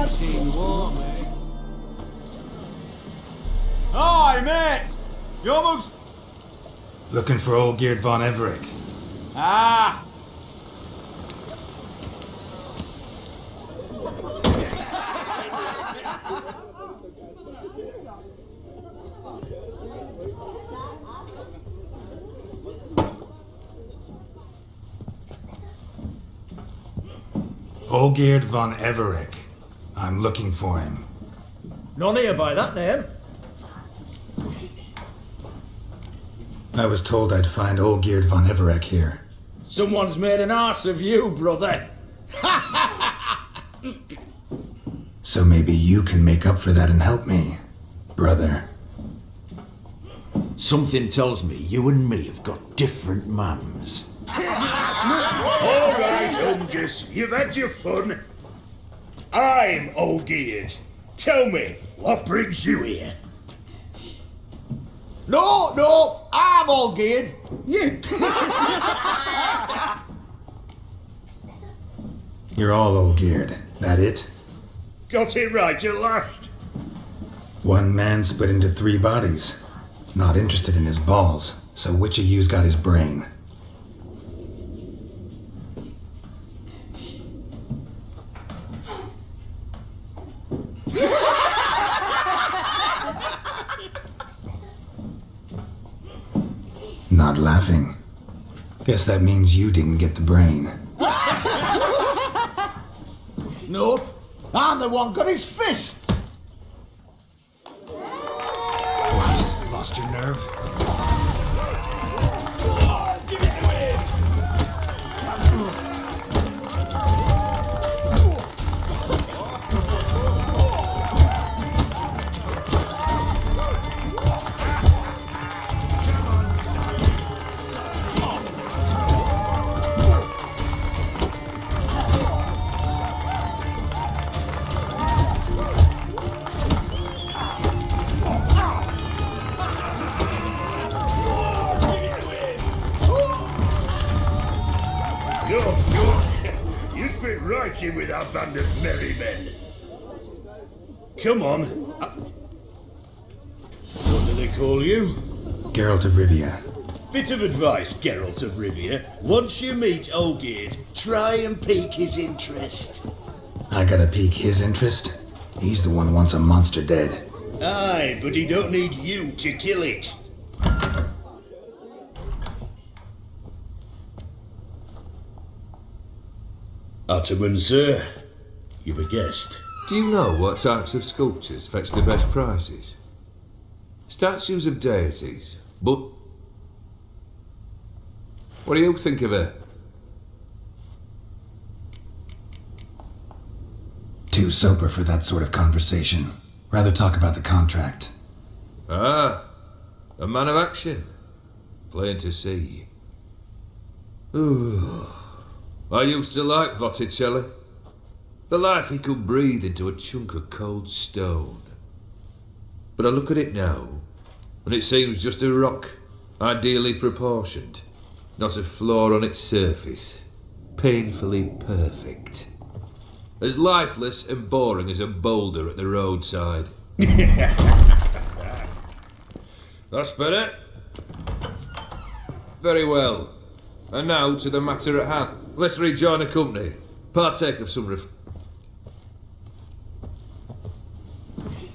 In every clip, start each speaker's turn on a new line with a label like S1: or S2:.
S1: Seen war, mate. Hi, mate! You almost...
S2: Looking for old Geert von Everec.
S1: Ah!
S2: Olgierd von Everec. I'm looking for him.
S3: None here by that name.
S2: I was told I'd find Olgierd von Everec here.
S3: Someone's made an arse of you, brother.
S2: So maybe you can make up for that and help me, brother.
S4: Something tells me you and me have got different mums.
S5: All right, Ungus, you've had your fun. I'm Olgierd. Tell me, what brings you here?
S6: No, I'm Olgierd.
S3: You.
S2: You're all Olgierd, that it?
S5: Got it right at last.
S2: One man split into 3 bodies. Not interested in his balls, so which of you's got his brain? Not laughing. Guess that means you didn't get the brain.
S6: Nope, I'm the one got his fists.
S2: What? Lost your nerve?
S5: You're good. You'd fit right in with our band of merry men. Come on. What do they call you?
S2: Geralt of Rivia.
S5: Bit of advice, Geralt of Rivia. Once you meet Olgierd, try and pique his interest.
S2: I gotta pique his interest? He's the one who wants a monster dead.
S5: Aye, but he don't need you to kill it. Ottoman, sir. You've a guest.
S7: Do you know what types of sculptures fetch the best prices? Statues of deities, but... What do you think of her?
S2: Too sober for that sort of conversation. Rather talk about the contract.
S7: Ah, a man of action. Plain to see. Ooh. I used to like Botticelli. The life he could breathe into a chunk of cold stone. But I look at it now, and it seems just a rock, ideally proportioned. Not a flaw on its surface. Painfully perfect. As lifeless and boring as a boulder at the roadside. That's better. Very well. And now to the matter at hand. Let's rejoin the company. Partake of some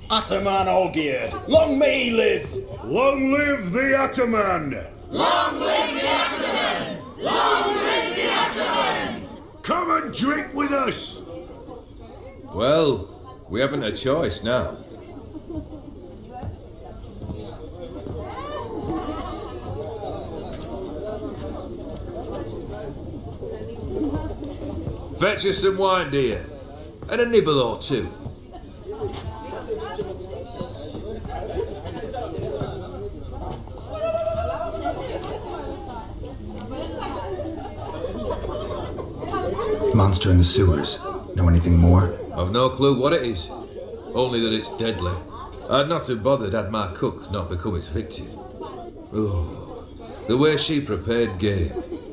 S3: Ataman Olgierd, long may he live!
S5: Long live the Ataman!
S8: Long live the Ataman! Long live the Ataman!
S5: Come and drink with us!
S7: Well, we haven't a choice now. Fetch us some wine, dear. And a nibble or two.
S2: Monster in the sewers. Know anything more?
S7: I've no clue what it is. Only that it's deadly. I'd not have bothered had my cook not become its victim. Oh, the way she prepared game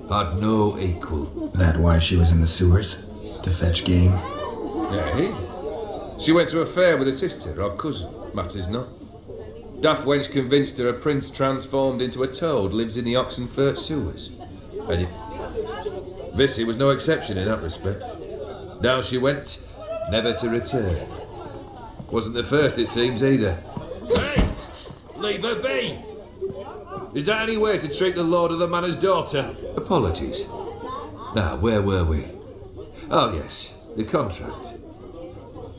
S7: had no equal.
S2: That why she was in the sewers? To fetch game?
S7: Eh? She went to a fair with a sister or cousin, matters not. Daft wench convinced her a prince transformed into a toad lives in the Oxenfurt sewers. And Vissy was no exception in that respect. Down she went, never to return. Wasn't the first, it seems, either.
S3: Hey! Leave her be!
S7: Is that any way to treat the lord of the manor's daughter? Apologies. Now, where were we? Oh, yes, the contract.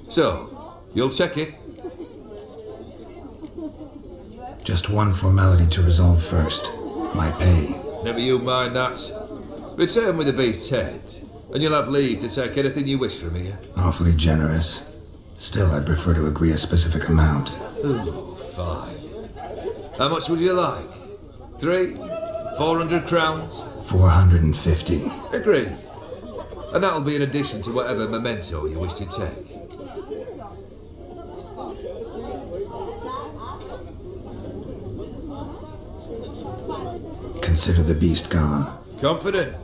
S7: So, you'll check it?
S2: Just one formality to resolve first. My pay.
S7: Never you mind that. Return with the beast's head, and you'll have leave to take anything you wish from here.
S2: Awfully generous. Still, I'd prefer to agree a specific amount.
S7: Ooh, fine. How much would you like? 3? 400 crowns?
S2: 450.
S7: Agreed. And that'll be in addition to whatever memento you wish to take.
S2: Consider the beast gone.
S7: Confident?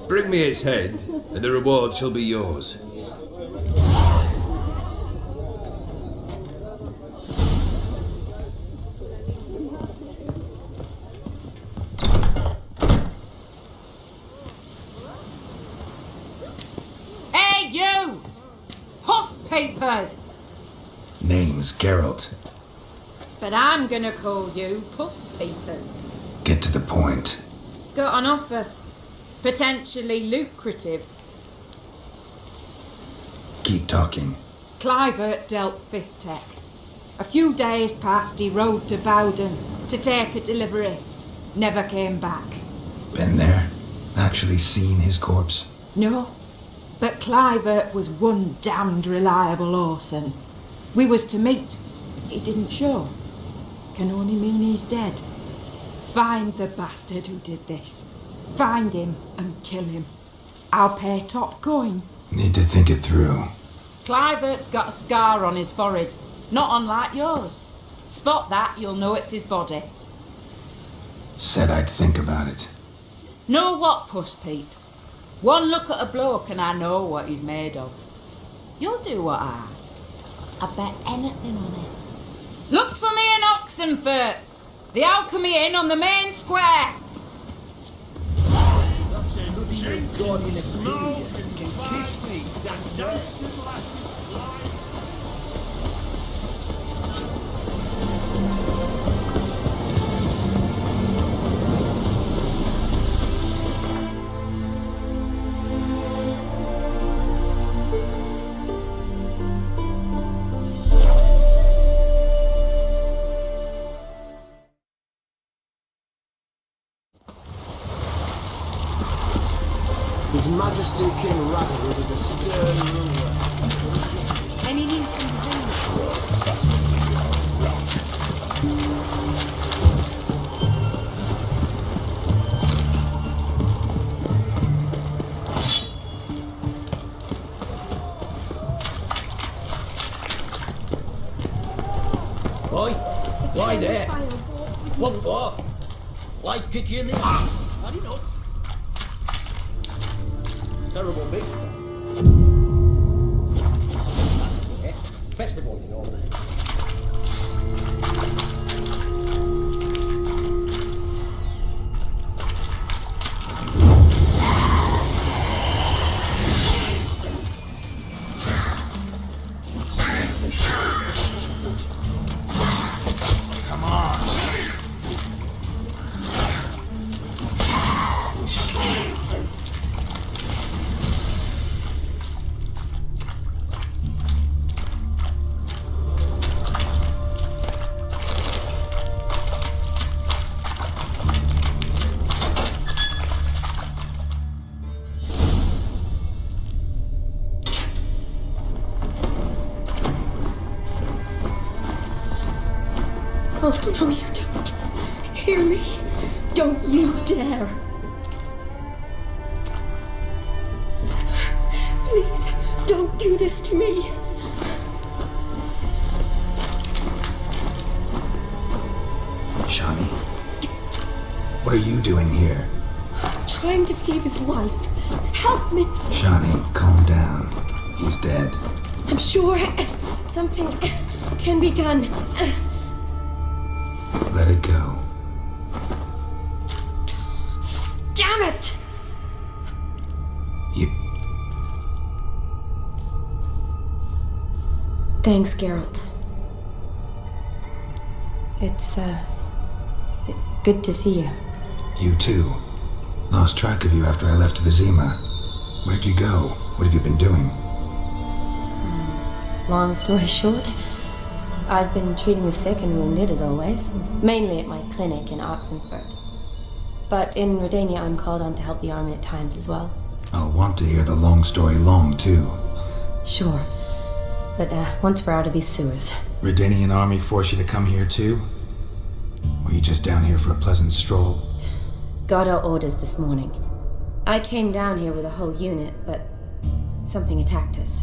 S7: Bring me its head, and the reward shall be yours.
S9: Hey, you! Puss papers!
S2: Name's Geralt.
S9: But I'm gonna call you Puss papers.
S2: Get to the point.
S9: Got an offer. Potentially lucrative.
S2: Keep talking.
S9: Clivert dealt Fistech. A few days past, he rode to Bowden to take a delivery. Never came back.
S2: Been there? Actually seen his corpse?
S9: No, but Clivert was one damned reliable Orson. We was to meet. He didn't show. Can only mean he's dead. Find the bastard who did this. Find him and kill him. I'll pay top coin.
S2: Need to think it through.
S9: Clivert's got a scar on his forehead, not unlike yours. Spot that, you'll know it's his body.
S2: Said I'd think about it.
S9: Know what, Puss Peeps? One look at a bloke and I know what he's made of. You'll do what I ask. I bet anything on it. Look for me in Oxenfurt. The Alchemy Inn on the main square.
S10: His Majesty King Radovid is a stern ruler.
S8: Any news from the village?
S3: Boy, why there? What for? Life kick you in the arm. Had enough. Terrible mix. Best of all, you know.
S8: Oh, no, you don't. Hear me? Don't you dare. Please, don't do this to me.
S2: Shani, what are you doing here?
S8: Trying to save his life. Help me.
S2: Shani, calm down. He's dead.
S8: I'm sure something can be done.
S2: Let it go.
S8: Damn it!
S2: You...
S8: Thanks, Geralt. It's, good to see you.
S2: You too. Lost track of you after I left Vizima. Where'd you go? What have you been doing?
S8: Long story short, I've been treating the sick and wounded as always, mainly at my clinic in Oxenfurt. But in Redania, I'm called on to help the army at times as well.
S2: I'll want to hear the long story long, too.
S8: Sure. But once we're out of these sewers.
S2: Redanian army force you to come here, too? Or you just down here for a pleasant stroll?
S8: Got our orders this morning. I came down here with a whole unit, but something attacked us.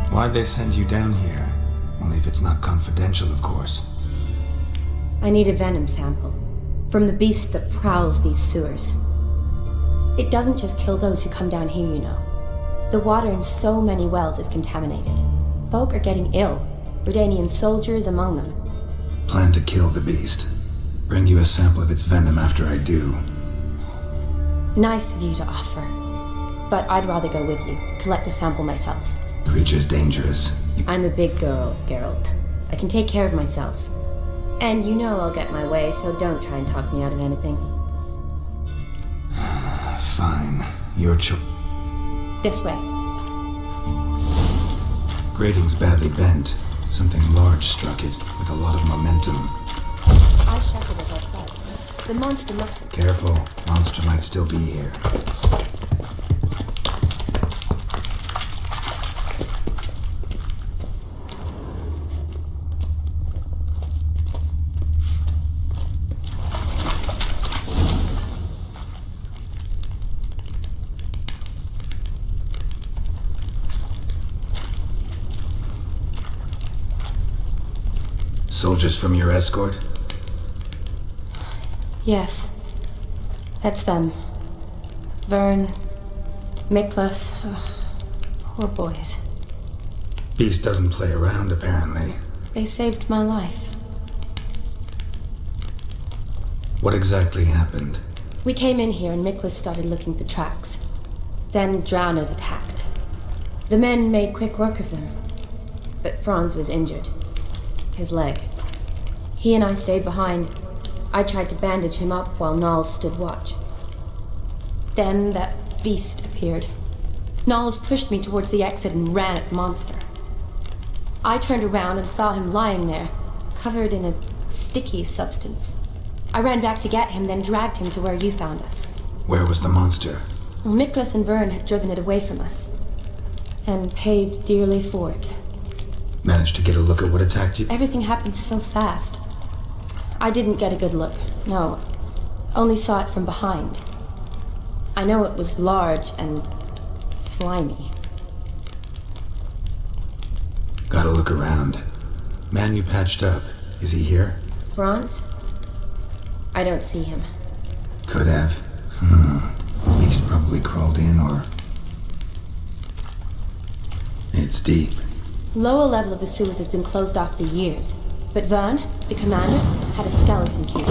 S2: Why'd they send you down here? Only if it's not confidential, of course.
S8: I need a venom sample. From the beast that prowls these sewers. It doesn't just kill those who come down here, you know. The water in so many wells is contaminated. Folk are getting ill. Redanian soldiers among them.
S2: Plan to kill the beast. Bring you a sample of its venom after I do.
S8: Nice of you to offer. But I'd rather go with you. Collect the sample myself.
S2: Creature's dangerous.
S8: I'm a big girl, Geralt. I can take care of myself. And you know I'll get my way, so don't try and talk me out of anything.
S2: Fine. Your choice.
S8: This way.
S2: Grating's badly bent. Something large struck it, with a lot of momentum.
S8: I shut it as I fled. The monster must have...
S2: Careful. Monster might still be here. Soldiers from your escort?
S8: Yes. That's them. Vern, Miklas. Poor boys.
S2: Beast doesn't play around, apparently.
S8: They saved my life.
S2: What exactly happened?
S8: We came in here and Miklas started looking for tracks. Then drowners attacked. The men made quick work of them. But Franz was injured. His leg. He and I stayed behind. I tried to bandage him up while Nals stood watch. Then that beast appeared. Nals pushed me towards the exit and ran at the monster. I turned around and saw him lying there, covered in a sticky substance. I ran back to get him, then dragged him to where you found us.
S2: Where was the monster?
S8: Well, Miklas and Vern had driven it away from us. And paid dearly for it.
S2: Managed to get a look at what attacked you?
S8: Everything happened so fast. I didn't get a good look. No. Only saw it from behind. I know it was large and slimy.
S2: Gotta look around. Man you patched up. Is he here?
S8: Franz? I don't see him.
S2: Could have. Beast probably crawled in or... It's deep.
S8: Lower level of the sewers has been closed off for years. But Vern, the commander, had a skeleton key.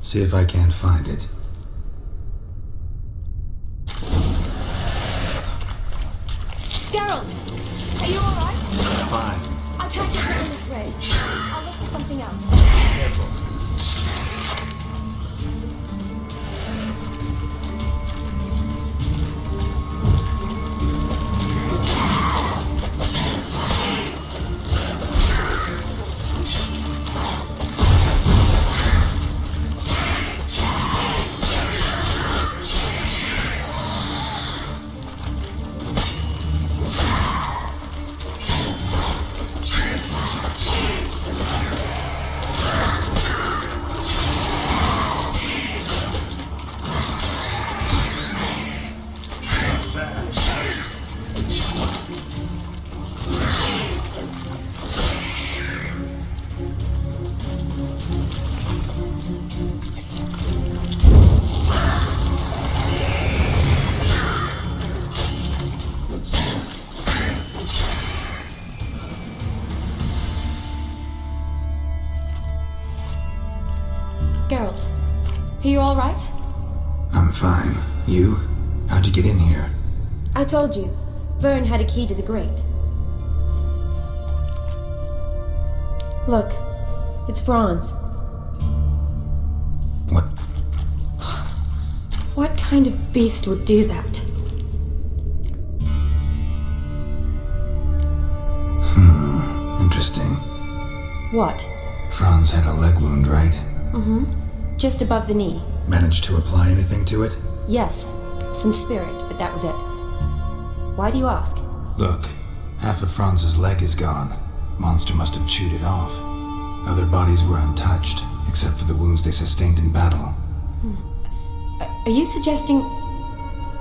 S2: See if I can't find it.
S8: Geralt! Are you alright?
S2: Fine.
S8: I can't get down this way. I'll look for something else.
S2: Careful.
S8: Geralt, are you alright?
S2: I'm fine. You? How'd you get in here?
S8: I told you, Vern had a key to the grate. Look, it's Franz.
S2: What?
S8: What kind of beast would do that?
S2: Interesting.
S8: What?
S2: Franz had a leg wound, right?
S8: Mm-hmm. Just above the knee.
S2: Managed to apply anything to it?
S8: Yes, some spirit, but that was it. Why do you ask?
S2: Look, half of Franz's leg is gone. Monster must have chewed it off. Other bodies were untouched, except for the wounds they sustained in battle.
S8: Are you suggesting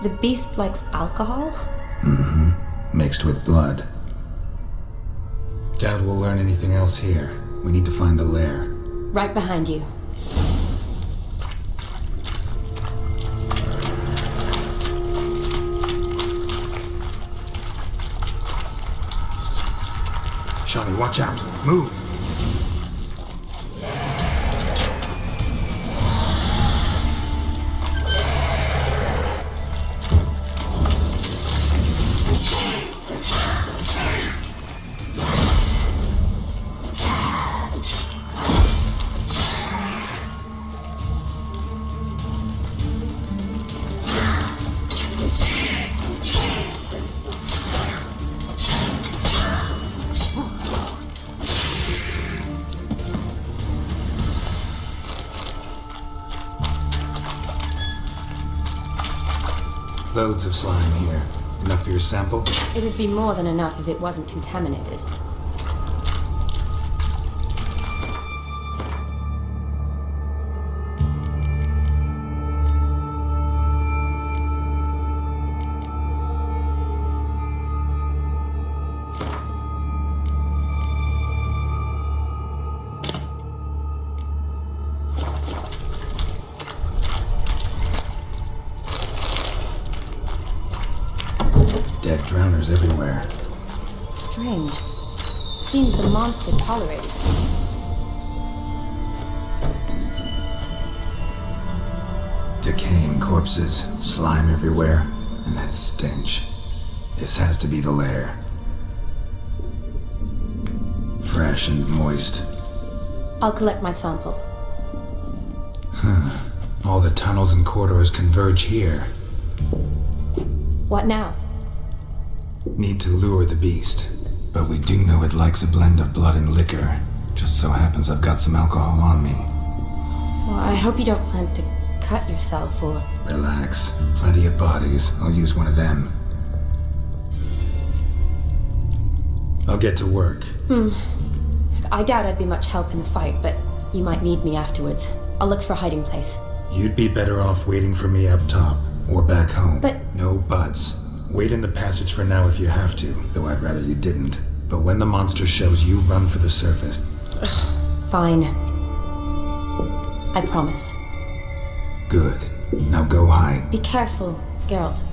S8: the beast likes alcohol?
S2: Mm-hmm. Mixed with blood. Doubt we'll learn anything else here. We need to find the lair.
S8: Right behind you.
S2: Shani, watch out! Move! Loads of slime here. Enough for your sample?
S8: It'd be more than enough if it wasn't contaminated.
S2: Dead drowners everywhere.
S8: Strange. Seemed the monster tolerated it.
S2: Decaying corpses, slime everywhere, and that stench. This has to be the lair. Fresh and moist.
S8: I'll collect my sample.
S2: All the tunnels and corridors converge here.
S8: What now?
S2: Need to lure the beast, but we do know it likes a blend of blood and liquor. Just so happens I've got some alcohol on me.
S8: Well, I hope you don't plan to cut yourself or...
S2: Relax. Plenty of bodies. I'll use one of them. I'll get to work.
S8: I doubt I'd be much help in the fight, but you might need me afterwards. I'll look for a hiding place.
S2: You'd be better off waiting for me up top, or back home.
S8: But...
S2: No buts. Wait in the passage for now if you have to, though I'd rather you didn't. But when the monster shows, you run for the surface.
S8: Fine. I promise.
S2: Good. Now go hide.
S8: Be careful, Geralt.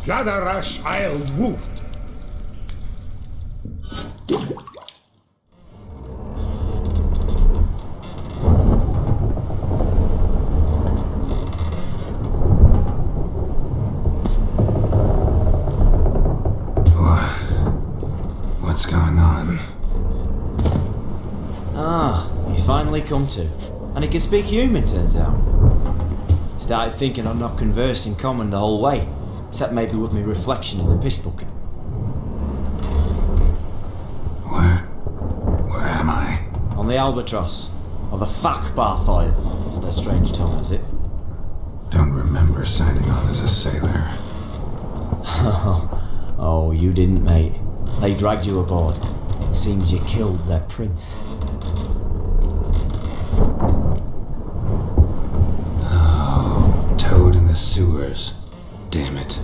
S5: Gadarash I'll woot.
S2: What's going on?
S11: Ah, he's finally come to. And he can speak human, turns out. Started thinking I'd not conversed in common the whole way, except maybe with my reflection in the piss bucket.
S2: Where am I?
S11: On the Albatross, or the Fakbarthoil, as their strange tongue has it.
S2: Don't remember signing on as a sailor.
S11: Oh, you didn't, mate. They dragged you aboard. Seems you killed their prince.
S2: Oh, Toad in the sewers. Damn it.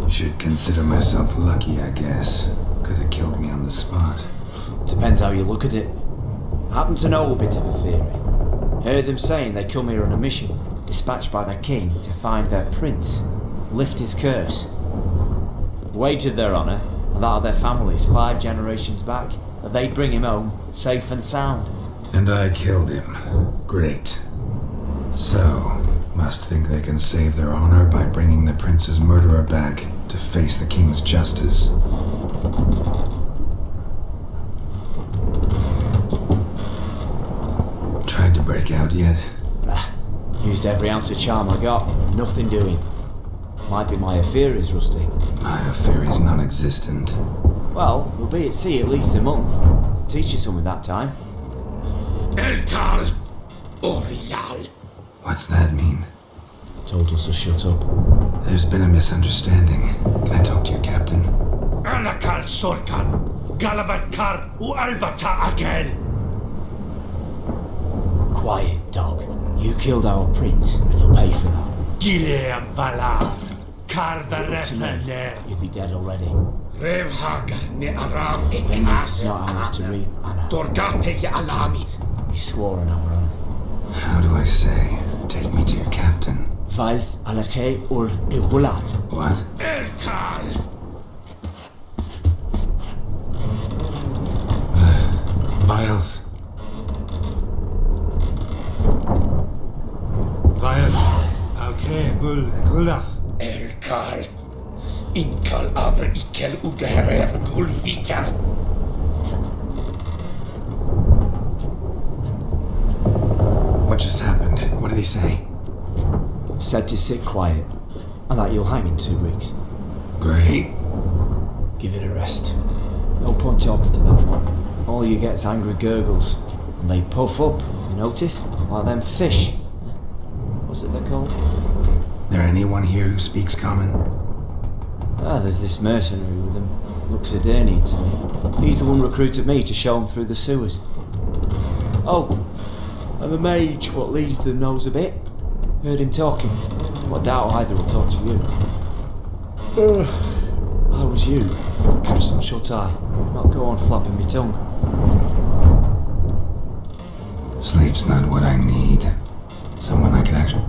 S2: Should consider myself lucky, I guess. Could have killed me on the spot.
S11: Depends how you look at it. I happen to know a bit of a theory. Heard them saying they come here on a mission, dispatched by their king to find their prince, lift his curse. Wagered their honour, and that of their families 5 generations back, that they'd bring him home, safe and sound.
S2: And I killed him. Great. So, must think they can save their honor by bringing the prince's murderer back to face the king's justice. Tried to break out yet?
S11: Used every ounce of charm I got, nothing doing. Might be my affair is rusty.
S2: My affair is non-existent.
S11: Well, we'll be at sea at least a month. Could teach you something that time.
S5: Elkal Orial.
S2: What's that mean?
S11: Told us to shut up.
S2: There's been a misunderstanding. Can I talk to you, Captain?
S5: Alakal Sorkan. Galabat Kar U Albata Agel.
S11: Quiet, dog. You killed our prince, and you'll pay for that.
S5: Gileam Valar. Kar the
S11: To me,
S5: Refaner.
S11: you'd be dead already.
S5: Revhagar ne Aram
S11: Vengeance is not ours to reap, Anna.
S5: Dorgate Alamis.
S11: We swore on our honour.
S2: How do I say? Take me to your captain.
S11: Valth alakhe ul igulath.
S2: What?
S5: Elkal.
S2: Vilth. Vilth. Alkhe ul egulath.
S5: Elkal. Inkal Avre Ikel Ugehereven Ulvita.
S2: What just happened? What did he say?
S11: Said to sit quiet, and that you'll hang in 2 weeks.
S2: Great.
S11: Give it a rest. No point talking to that lot. All you get's angry gurgles, and they puff up, you notice? Like them fish. What's it they're called?
S2: There anyone here who speaks common?
S11: Ah, there's this mercenary with him. Looks Adernian to me. He's the one recruited me to show him through the sewers. Oh, and the mage what leads them knows a bit. Heard him talking, but I doubt either will talk to you. How was you? Catch some shut eye. Not go on flapping me tongue.
S2: Sleep's not what I need. Someone I can actually...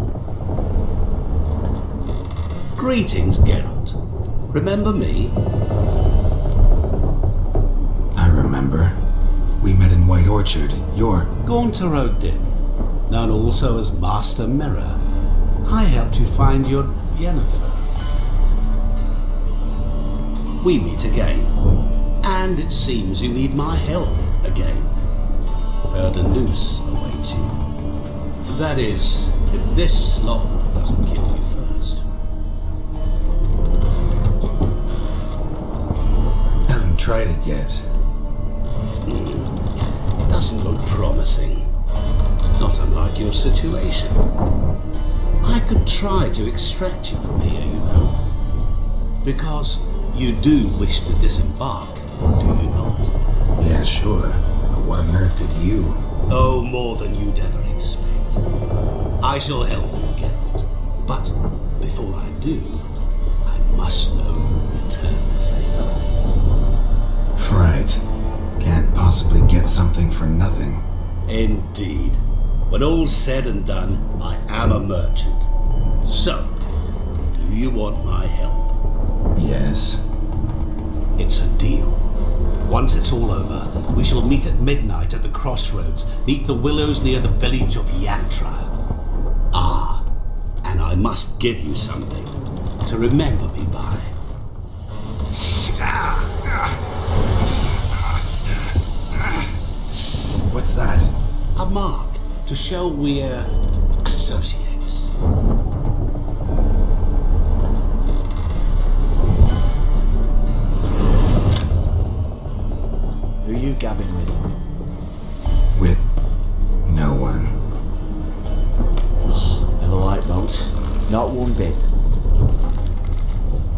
S4: Greetings, Geralt. Remember me?
S2: I remember. We met in White Orchard. You're...
S4: Gaunter Odin, known also as Master Mirror. I helped you find your Yennefer. We meet again, and it seems you need my help again. Heard a noose awaits you. That is, if this slot doesn't kill you first.
S2: Haven't tried it yet.
S4: Doesn't look promising. Not unlike your situation. I could try to extract you from here, you know. Because you do wish to disembark, do you not?
S2: Yeah, sure. But what on earth could you?
S4: Oh, more than you'd ever expect. I shall help you, Geralt. But before I do, I must know you'll return the favor.
S2: Right. Can't possibly get something for nothing.
S4: Indeed. When all's said and done, I am a merchant. So, do you want my help?
S2: Yes?
S4: It's a deal. Once it's all over, we shall meet at midnight at the crossroads, neath the willows near the village of Yantra. Ah, and I must give you something to remember me by.
S2: What's that?
S4: A mark to show we're associates.
S11: Who are you gabbing with?
S2: With no one.
S11: Never liked boats. Not one bit.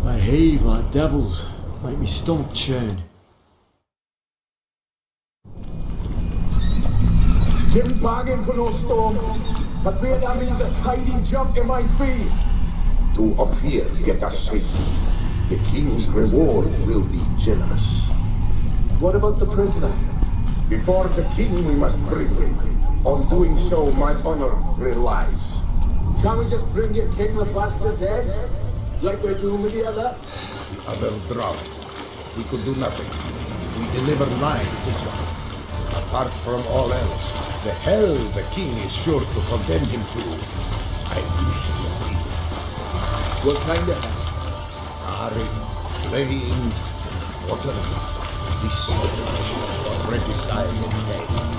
S11: They heave like devils. Make me stomach churn.
S12: Didn't bargain for no storm. I fear that means a tidy jump in my fee.
S13: Do Ophir get us safe? The king's reward will be generous.
S12: What about the prisoner?
S13: Before the king we must bring him. On doing so my honor relies.
S12: Can't we just bring your king the bastard's head? Like we do with the other?
S13: The other drowned. We could do nothing. We deliver mine this one. Apart from all else, the hell the king is sure to condemn him to, I wish to see.
S12: What kind of hell?
S13: Charring, flaying, watering. This celebration already signed in days.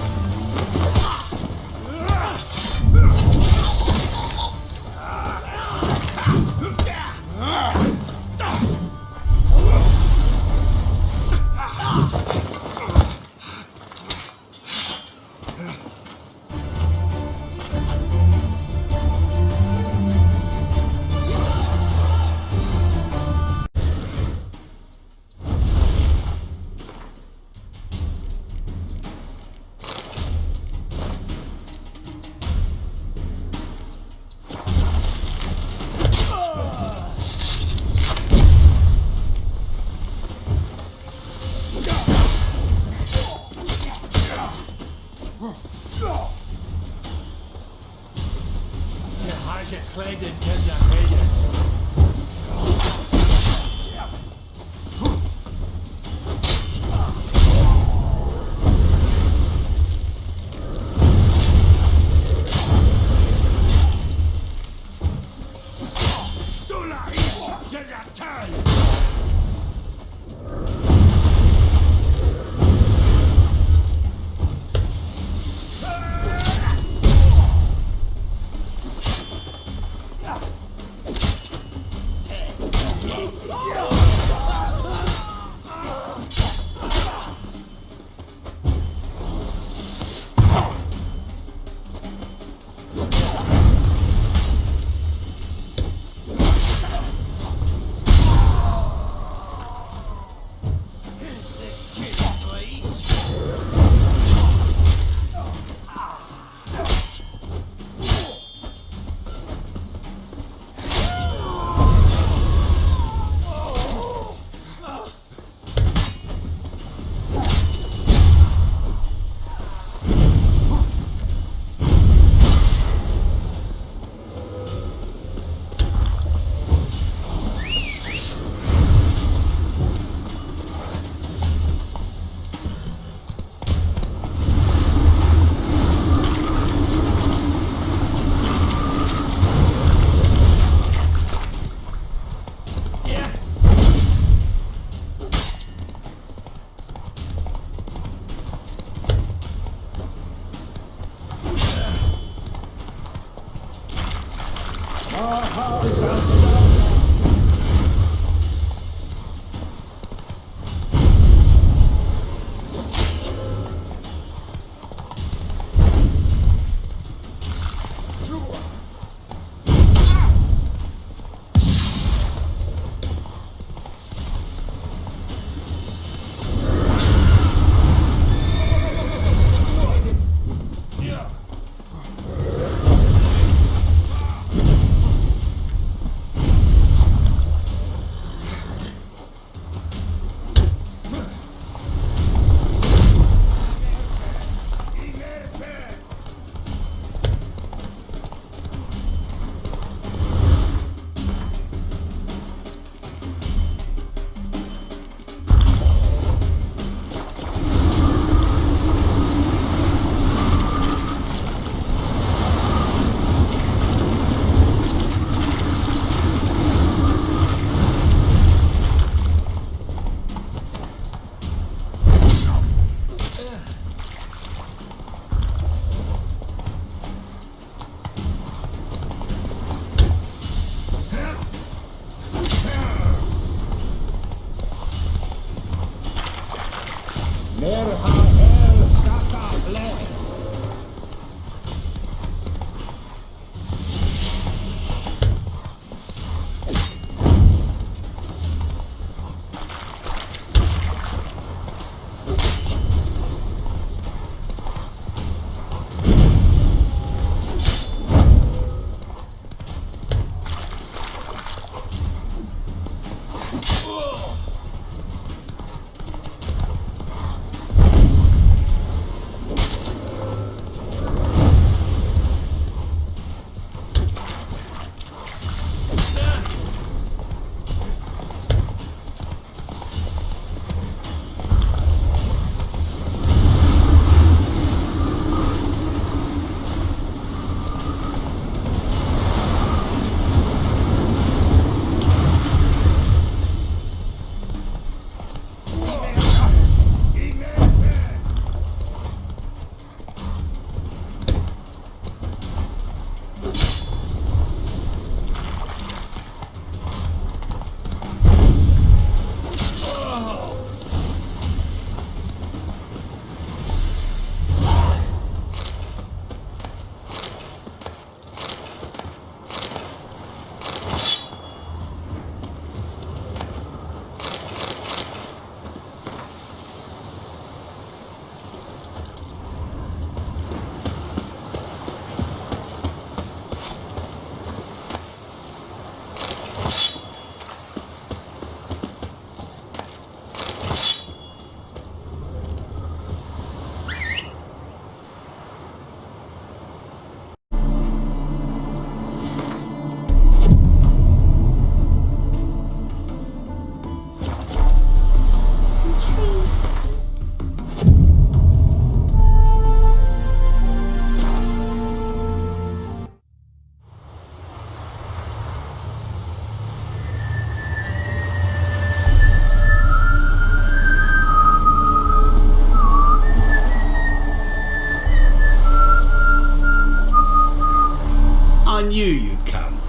S4: knew you'd come.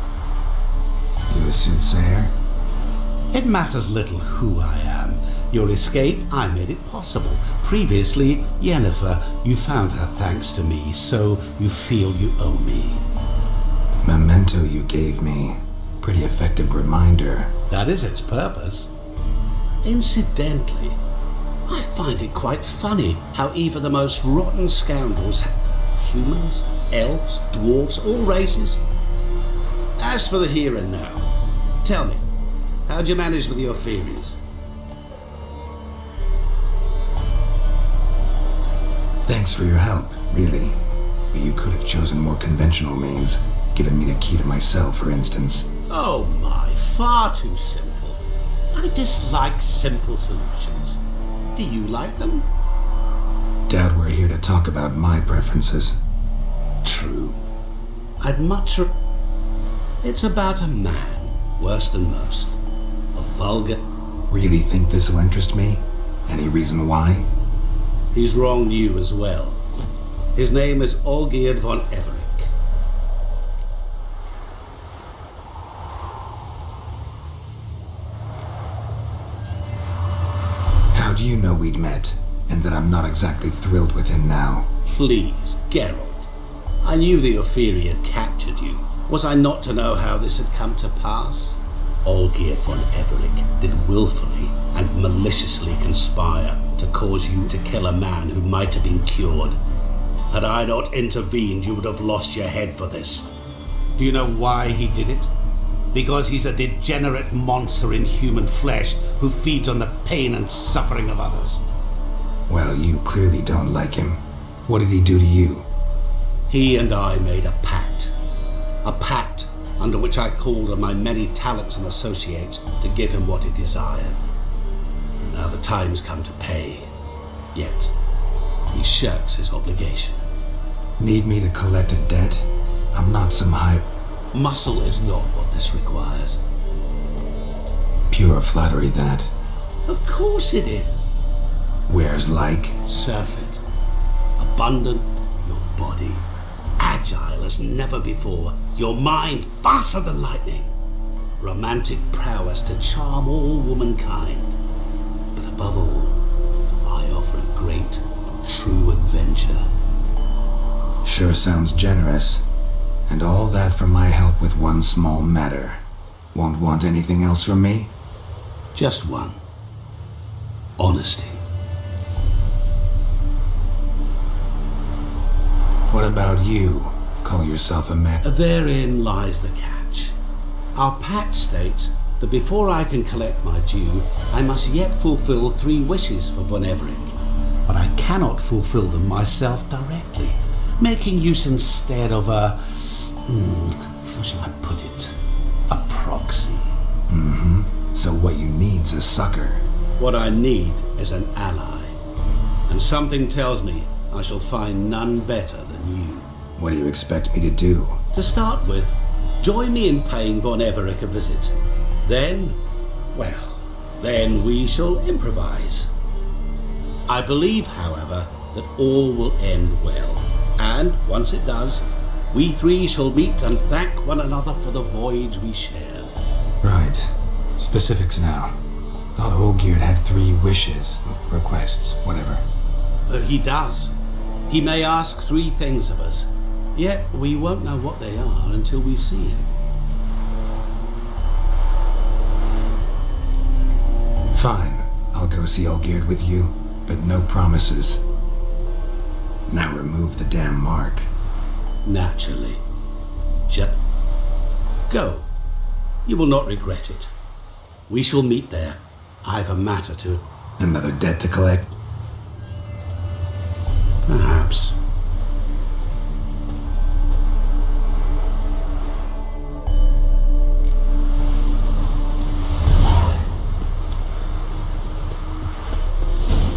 S2: You a soothsayer?
S4: It matters little who I am. Your escape, I made it possible. Previously, Yennefer, you found her thanks to me, so you feel you owe me.
S2: Memento you gave me. Pretty effective reminder.
S4: That is its purpose. Incidentally, I find it quite funny how even the most rotten scoundrels humans, elves, dwarves, all races. As for the here and now, tell me, how'd you manage with your theories?
S2: Thanks for your help, really. But you could have chosen more conventional means. Given me the key to my cell, for instance.
S4: Oh my, far too simple. I dislike simple solutions. Do you like them?
S2: Doubt we're here to talk about my preferences.
S4: True. I'd much It's about a man, worse than most. A vulgar...
S2: Really think this'll interest me? Any reason why?
S4: He's wronged you as well. His name is Olgierd von Everec.
S2: How do you know we'd met, and that I'm not exactly thrilled with him now?
S4: Please, Geralt. I knew the Ophiri had captured you. Was I not to know how this had come to pass? Olgierd von Everec did willfully and maliciously conspire to cause you to kill a man who might have been cured. Had I not intervened, you would have lost your head for this. Do you know why he did it? Because he's a degenerate monster in human flesh who feeds on the pain and suffering of others.
S2: Well, you clearly don't like him. What did he do to you?
S4: He and I made a pact. A pact under which I called on my many talents and associates to give him what he desired. Now the time's come to pay. Yet, he shirks his obligation.
S2: Need me to collect a debt? I'm not some high...
S4: Muscle is not what this requires.
S2: Pure flattery, that.
S4: Of course it is.
S2: Where's like?
S4: Surfeit. Abundant, your body. Agile as never before. Your mind faster than lightning. Romantic prowess to charm all womankind. But above all, I offer a great, true adventure.
S2: Sure sounds generous. And all that for my help with one small matter. Won't want anything else from me?
S4: Just one. Honesty.
S2: What about you? Call yourself a man?
S4: Therein lies the catch. Our pact states that before I can collect my due, I must yet fulfill 3 wishes for Von Everec. But I cannot fulfill them myself directly, making use instead of a... how shall I put it? A proxy.
S2: So what you need's a sucker.
S4: What I need is an ally. And something tells me I shall find none better than you.
S2: What do you expect me to do?
S4: To start with, join me in paying Von Everec a visit. Then, well, then we shall improvise. I believe, however, that all will end well. And once it does, we 3 shall meet and thank one another for the voyage we shared.
S2: Right. Specifics now. Thought Olgierd had 3 wishes, requests, whatever.
S4: He does. He may ask 3 things of us, yet we won't know what they are until we see him.
S2: Fine. I'll go see Olgierd with you, but no promises. Now remove the damn mark.
S4: Naturally. Just go. You will not regret it. We shall meet there. I've a matter to...
S2: Another debt to collect?
S4: Perhaps.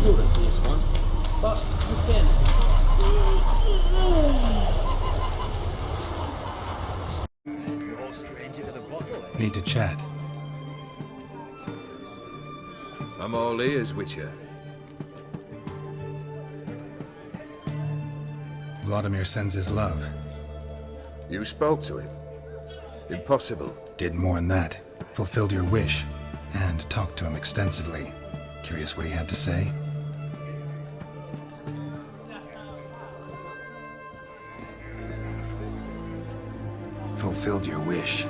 S3: You're a fierce one, but with fairness in
S2: Need to chat.
S7: I'm all ears, Witcher.
S2: Vladimir sends his love.
S7: You spoke to him? Impossible.
S2: Did more than that. Fulfilled your wish. And talked to him extensively. Curious what he had to say? Fulfilled your wish.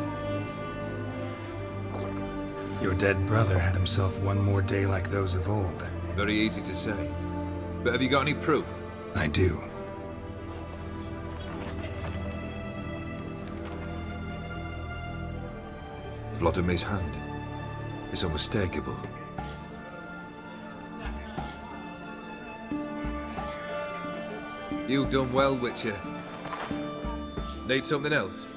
S2: Your dead brother had himself one more day like those of old.
S7: Very easy to say. But have you got any proof?
S2: I do.
S7: Vlodimir's hand. It's unmistakable. You've done well, Witcher. Need something else?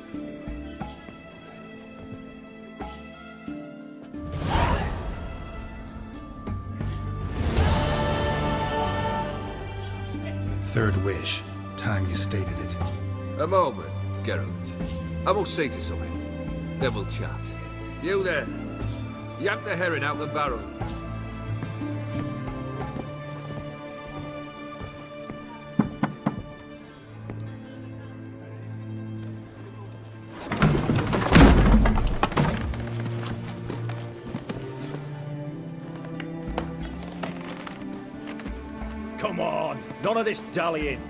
S2: Third wish. Time you stated it.
S7: A moment, Geralt. I must see to something. Then we'll chat. You there. Yank the herring out the barrel.
S14: Come on, none of this dallying.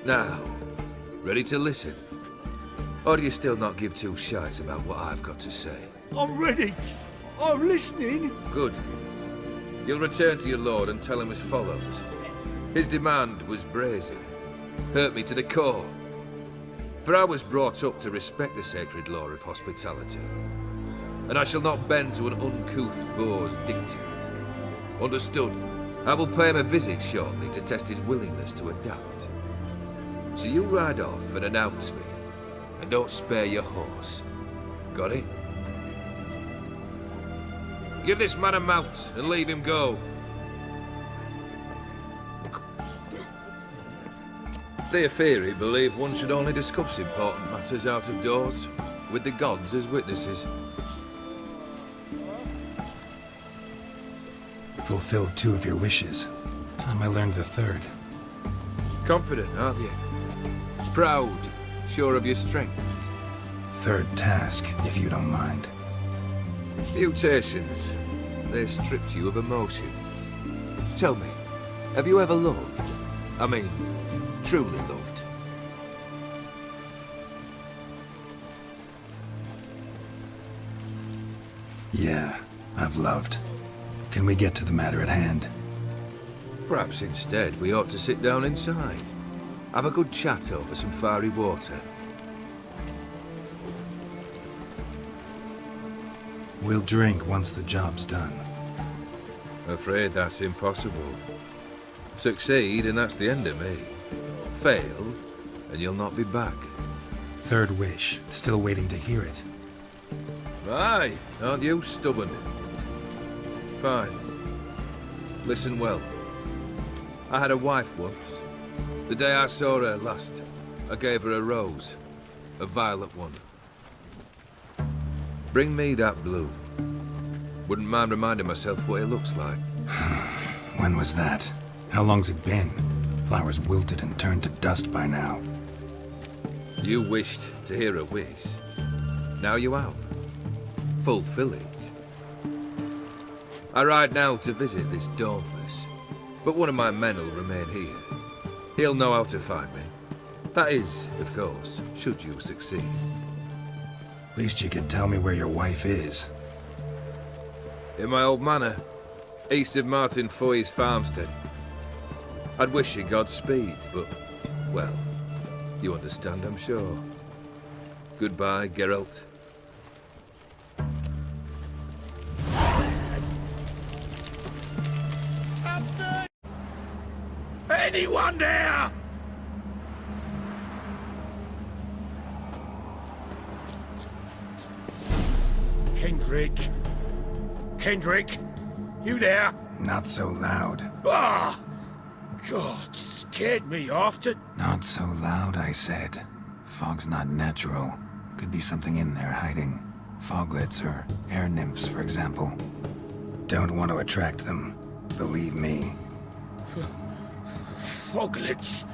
S7: Now, ready to listen? Or do you still not give two shites about what I've got to say?
S14: I'm ready. I'm listening.
S7: Good. You'll return to your lord and tell him as follows. His demand was brazen. Hurt me to the core. For I was brought up to respect the sacred law of hospitality. And I shall not bend to an uncouth boor's dictum. Understood. I will pay him a visit shortly to test his willingness to adapt. So you ride off and announce me. And don't spare your horse. Got it? Give this man a mount and leave him go. The Aetheri believe one should only discuss important matters out of doors, with the gods as witnesses.
S2: Fulfilled two of your wishes. Time I learned the third.
S7: Confident, aren't you? Proud, sure of your strengths.
S2: Third task, if you don't mind.
S7: Mutations. They stripped you of emotion. Tell me, have you ever loved? I mean, truly loved?
S2: Yeah, I've loved. Can we get to the matter at hand?
S7: Perhaps instead we ought to sit down inside. Have a good chat over some fiery water.
S2: We'll drink once the job's done.
S7: Afraid that's impossible. Succeed and that's the end of me. Fail and you'll not be back.
S2: Third wish. Still waiting to hear it.
S7: Aye, aren't you stubborn? Fine. Listen well. I had a wife once. The day I saw her last, I gave her a rose. A violet one. Bring me that blue. Wouldn't mind reminding myself what it looks like.
S2: When was that? How long's it been? Flowers wilted and turned to dust by now.
S7: You wished to hear a wish. Now you have. Fulfill it. I ride now to visit this Dauntless, but one of my men will remain here. He'll know how to find me. That is, of course, should you succeed.
S2: Least you could tell me where your wife is.
S7: In my old manor, east of Martin Foy's farmstead. I'd wish you Godspeed, but, well, you understand, I'm sure. Goodbye, Geralt.
S14: Anyone there? Kendrick? Kendrick? You there?
S2: Not so loud.
S14: Ah! God, scared me off to...
S2: Not so loud, I said. Fog's not natural. Could be something in there hiding. Foglets or air nymphs, for example. don't want to attract them. Believe me.
S14: Foglets?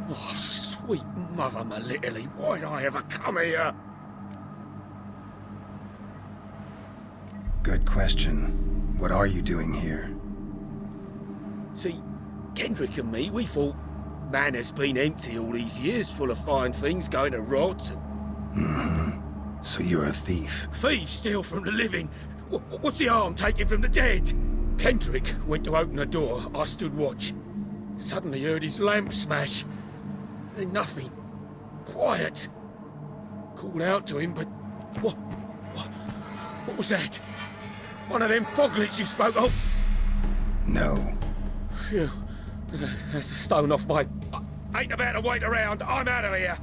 S14: Oh, sweet mother, my little, why'd I ever come here?
S2: Good question. What are you doing here?
S14: See, Kendrick and me, we thought Manor's been empty all these years, full of fine things going to rot.
S2: Mm-hmm. So you're a thief?
S14: Thieves steal from the living. What's the harm taking from the dead? Kendrick went to open the door. I stood watch. Suddenly heard his lamp smash. Then nothing. Quiet. Called out to him, but what was that? One of them foglets you spoke of?
S2: No.
S14: Phew. That's the stone off my... Ain't about to wait around. I'm out of here.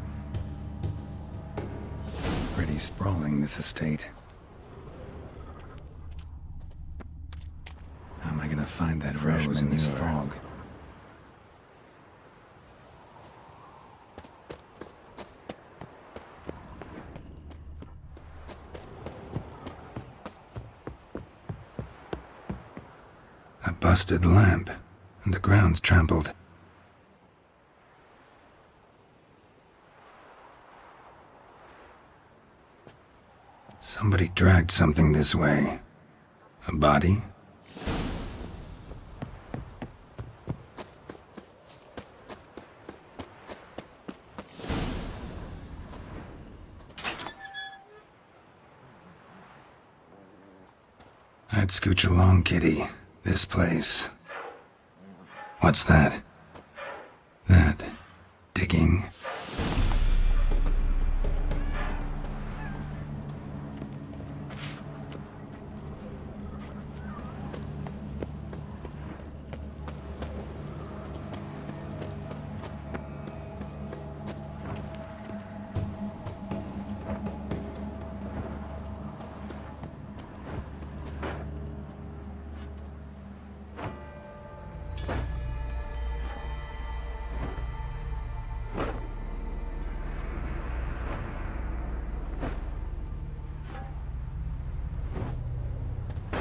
S2: Pretty sprawling, this estate. How am I gonna find that rose in this fog? A busted lamp, and the ground's trampled. Somebody dragged something this way. A body? I'd scooch along, kitty. This place. What's that? That digging?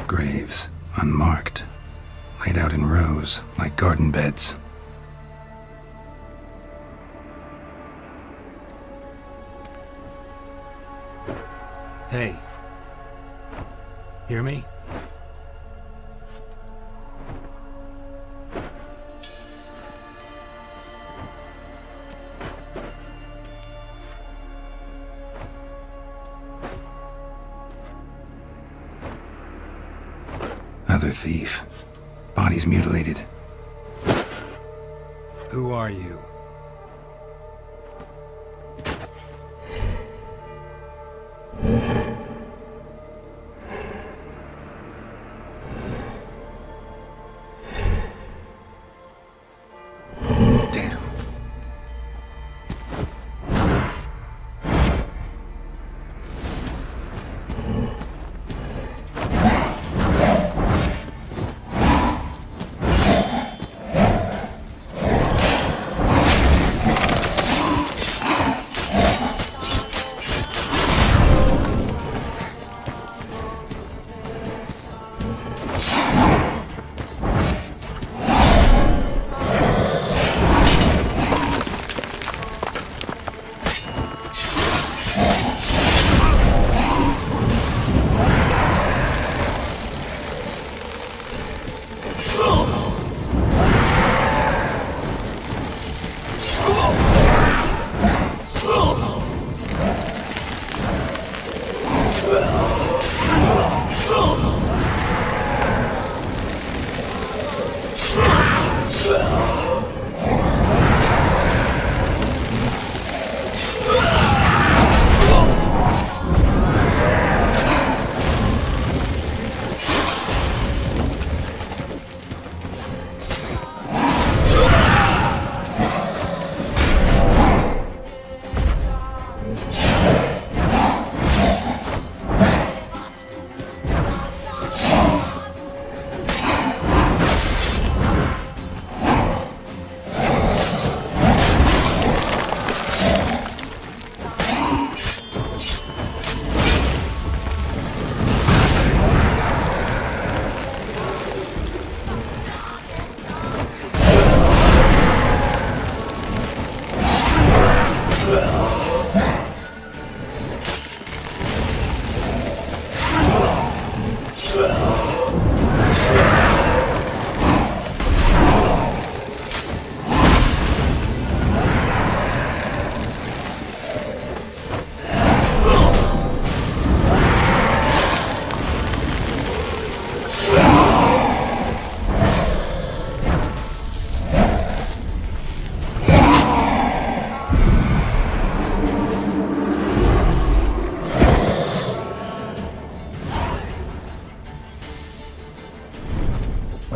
S2: Graves, unmarked, laid out in rows like garden beds. Hey. Hear me? Another thief. Bodies mutilated. Who are you? Damn.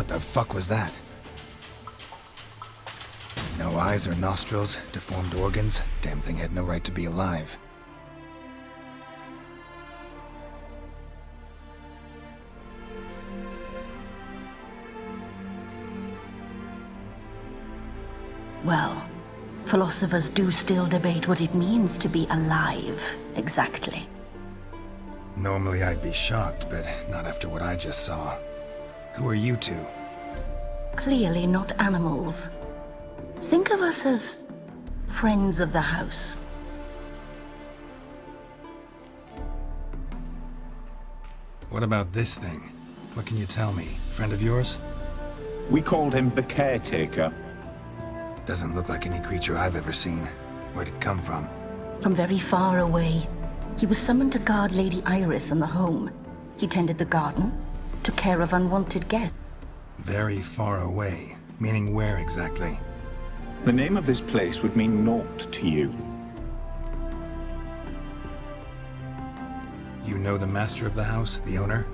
S2: What the fuck was that? No eyes or nostrils, deformed organs. Damn thing had no right to be alive.
S15: Well, philosophers do still debate what it means to be alive, exactly.
S2: Normally I'd be shocked, but not after what I just saw. Who are you two?
S15: Clearly not animals. Think of us as friends of the house.
S2: What about this thing? What can you tell me? Friend of yours?
S16: We called him the Caretaker.
S2: Doesn't look like any creature I've ever seen. Where'd it come from?
S15: From very far away. He was summoned to guard Lady Iris and the home. He tended the garden, took care of unwanted guests.
S2: Very far away. Meaning where exactly?
S16: The name of this place would mean naught to you.
S2: You know the master of the house, the owner?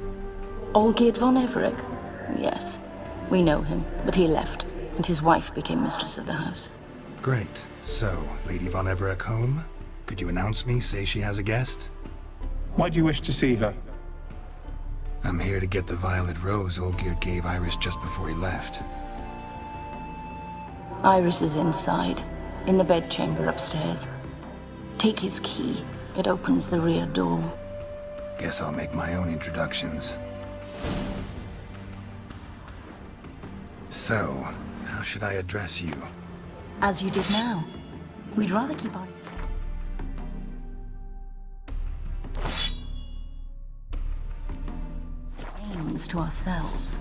S15: Olgierd von Everec? Yes. We know him, but he left, and his wife became mistress of the house.
S2: Great. So, Lady von Everec home? Could you announce me, say she has a guest?
S16: Why do you wish to see her?
S2: I'm here to get the violet rose Olgierd gave Iris just before he left.
S15: Iris is inside, in the bedchamber upstairs. Take his key. It opens the rear door.
S2: Guess I'll make my own introductions. So, how should I address you?
S15: As you did now. We'd rather keep our names to ourselves.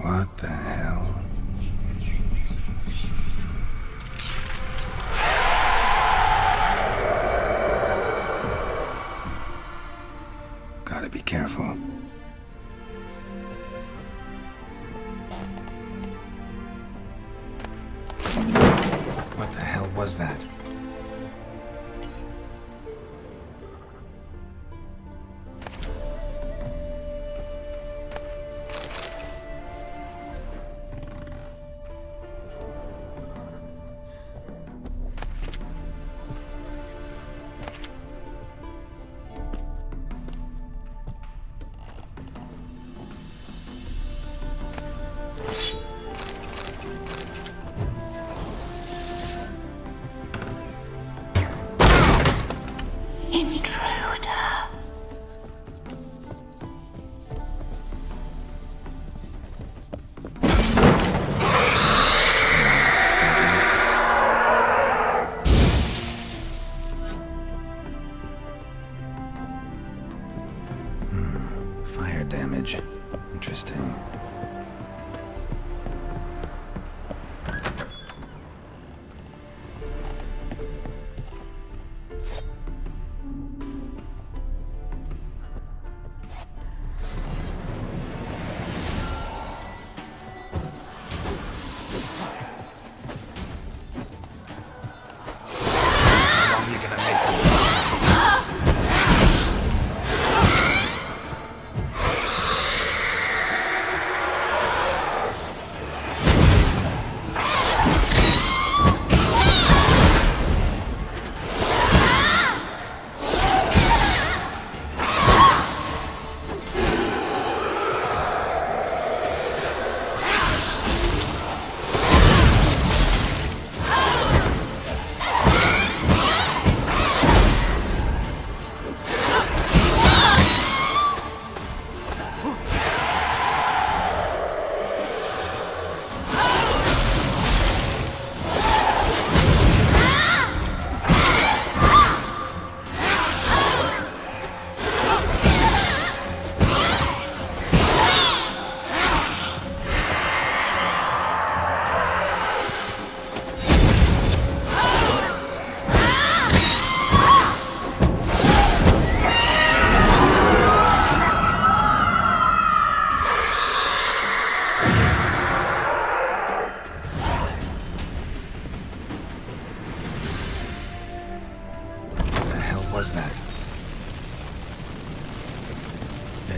S2: What the hell? Gotta be careful. What the hell was that? Fire damage. Interesting.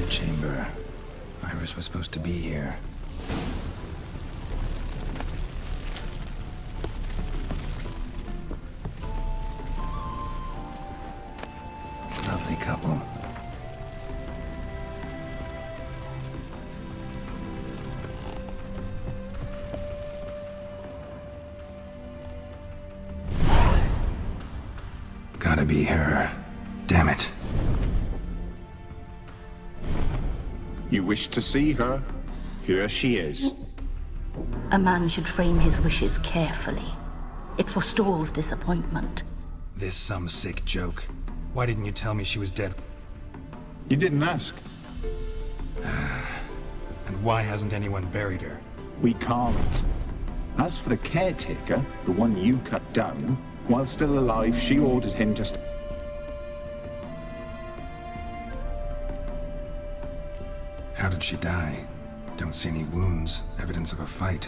S2: Bedchamber. Iris was supposed to be here. Lovely couple. Gotta be her. Damn it.
S16: You wish to see her? Here she is.
S15: A man should frame his wishes carefully. It forestalls disappointment.
S2: This some sick joke. Why didn't you tell me she was dead?
S16: You didn't ask.
S2: And why hasn't anyone buried her?
S16: We can't. As for the caretaker, the one you cut down, while still alive, she ordered him to...
S2: How did she die? Don't see any wounds, evidence of a fight.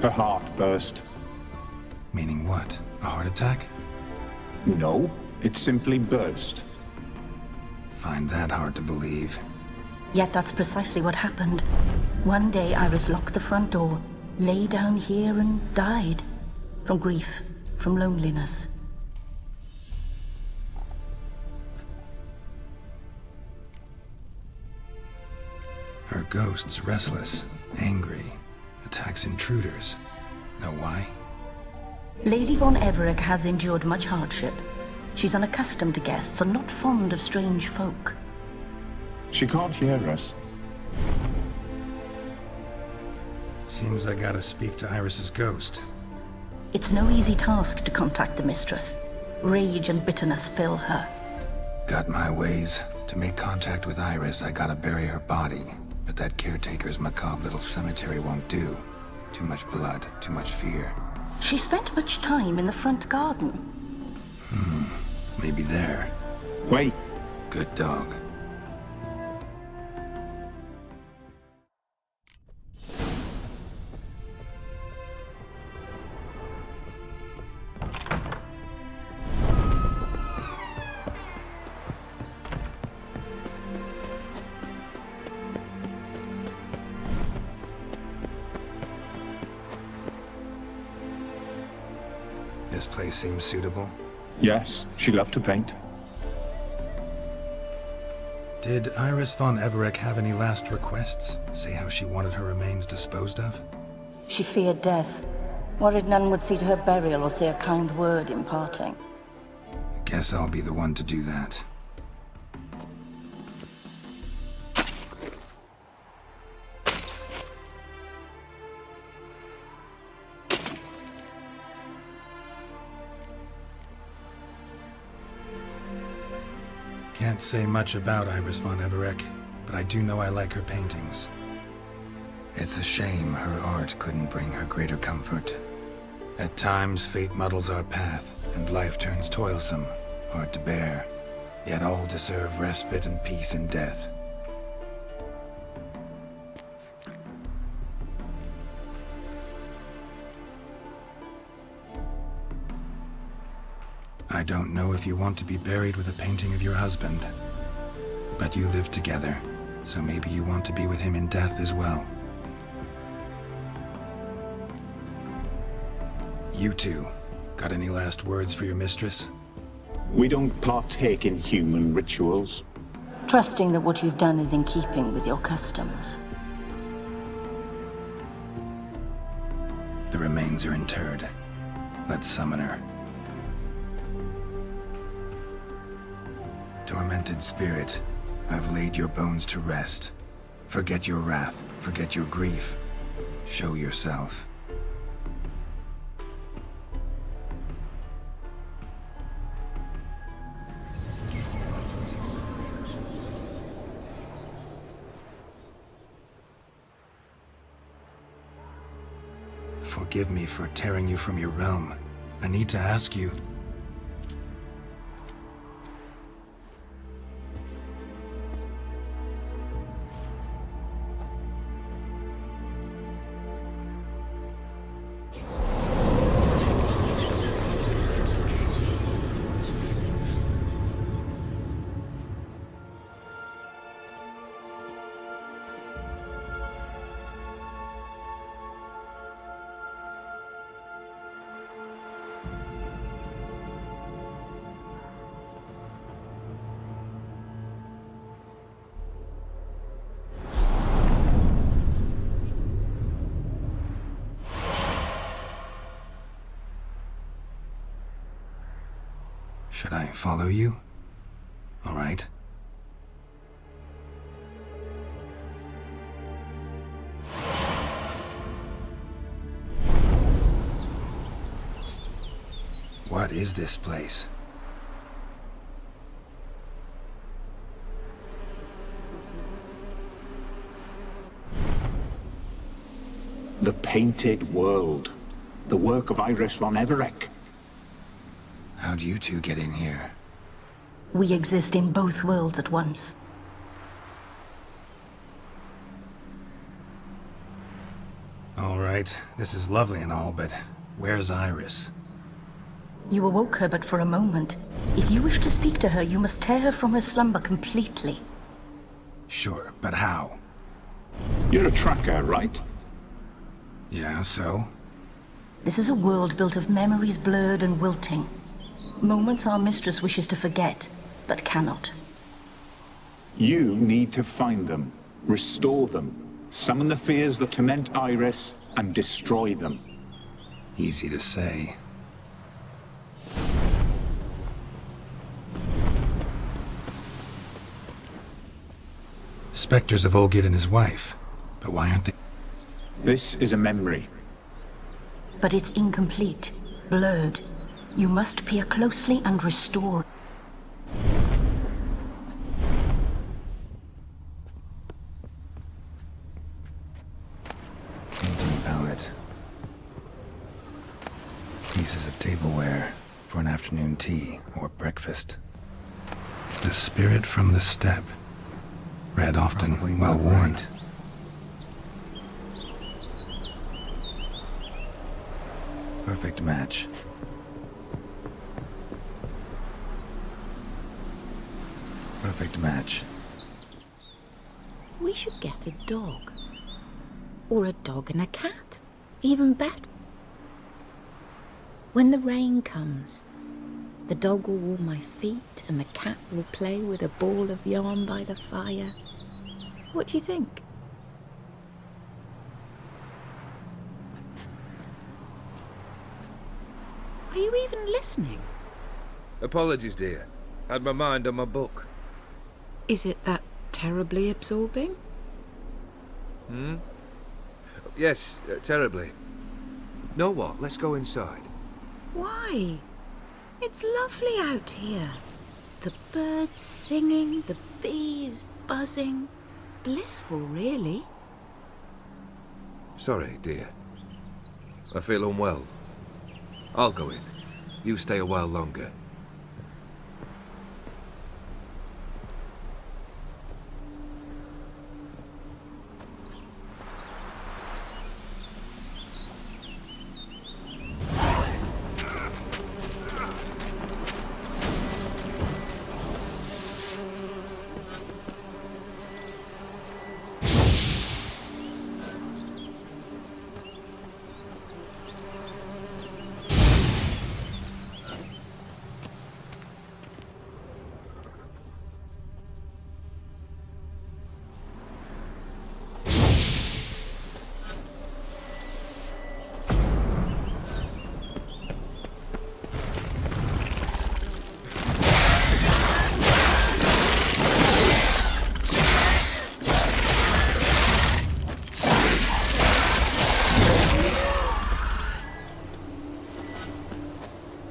S16: Her heart burst.
S2: Meaning what? A heart attack?
S16: No, it simply burst.
S2: Find that hard to believe.
S15: Yet that's precisely what happened. One day Iris locked the front door, lay down here and died. From grief, from loneliness.
S2: Her ghost's restless, angry, attacks intruders. Know why?
S15: Lady von Everec has endured much hardship. She's unaccustomed to guests and not fond of strange folk.
S16: She can't hear us.
S2: Seems I gotta speak to Iris's ghost.
S15: It's no easy task to contact the mistress. Rage and bitterness fill her.
S2: Got my ways. To make contact with Iris, I gotta bury her body. But that caretaker's macabre little cemetery won't do. Too much blood, too much fear.
S15: She spent much time in the front garden.
S2: Maybe there.
S16: Wait.
S2: Good dog. This place seems suitable.
S16: Yes, she loved to paint.
S2: Did Iris von Everec have any last requests? Say how she wanted her remains disposed of?
S15: She feared death. Worried none would see to her burial or say a kind word in parting.
S2: Guess I'll be the one to do that. Can't say much about Iris von Everec, but I do know I like her paintings. It's a shame her art couldn't bring her greater comfort. At times, fate muddles our path, and life turns toilsome, hard to bear. Yet all deserve respite and peace in death. I don't know if you want to be buried with a painting of your husband, but you live together, so maybe you want to be with him in death as well. You two, got any last words for your mistress?
S16: We don't partake in human rituals.
S15: Trusting that what you've done is in keeping with your customs.
S2: The remains are interred. Let's summon her. Tormented spirit, I've laid your bones to rest. Forget your wrath, forget your grief. Show yourself. Forgive me for tearing you from your realm. I need to ask you. Should I follow you? All right. What is this place?
S16: The Painted World. The work of Iris von Everec.
S2: How'd you two get in here?
S15: We exist in both worlds at once.
S2: All right, this is lovely and all, but where's Iris?
S15: You awoke her but for a moment. If you wish to speak to her, you must tear her from her slumber completely.
S2: Sure, but how?
S16: You're a tracker, right?
S2: Yeah, so?
S15: This is a world built of memories blurred and wilting. Moments our mistress wishes to forget, but cannot.
S16: You need to find them, restore them, summon the fears that torment Iris, and destroy them.
S2: Easy to say. Spectres of Olgierd and his wife. But why aren't they...
S16: This is a memory.
S15: But it's incomplete, blurred. You must peer closely and restore.
S2: Painting palette. Pieces of tableware for an afternoon tea or breakfast. The spirit from the steppe. Read often, well worn. Perfect match. Perfect match.
S17: We should get a dog. Or a dog and a cat. Even better. When the rain comes, the dog will warm my feet and the cat will play with a ball of yarn by the fire. What do you think? Are you even listening?
S7: Apologies, dear. Had my mind on my book.
S17: Is it that terribly absorbing?
S7: Yes, terribly. Know what? Let's go inside.
S17: Why? It's lovely out here. The birds singing, the bees buzzing. Blissful, really.
S7: Sorry, dear. I feel unwell. I'll go in. You stay a while longer.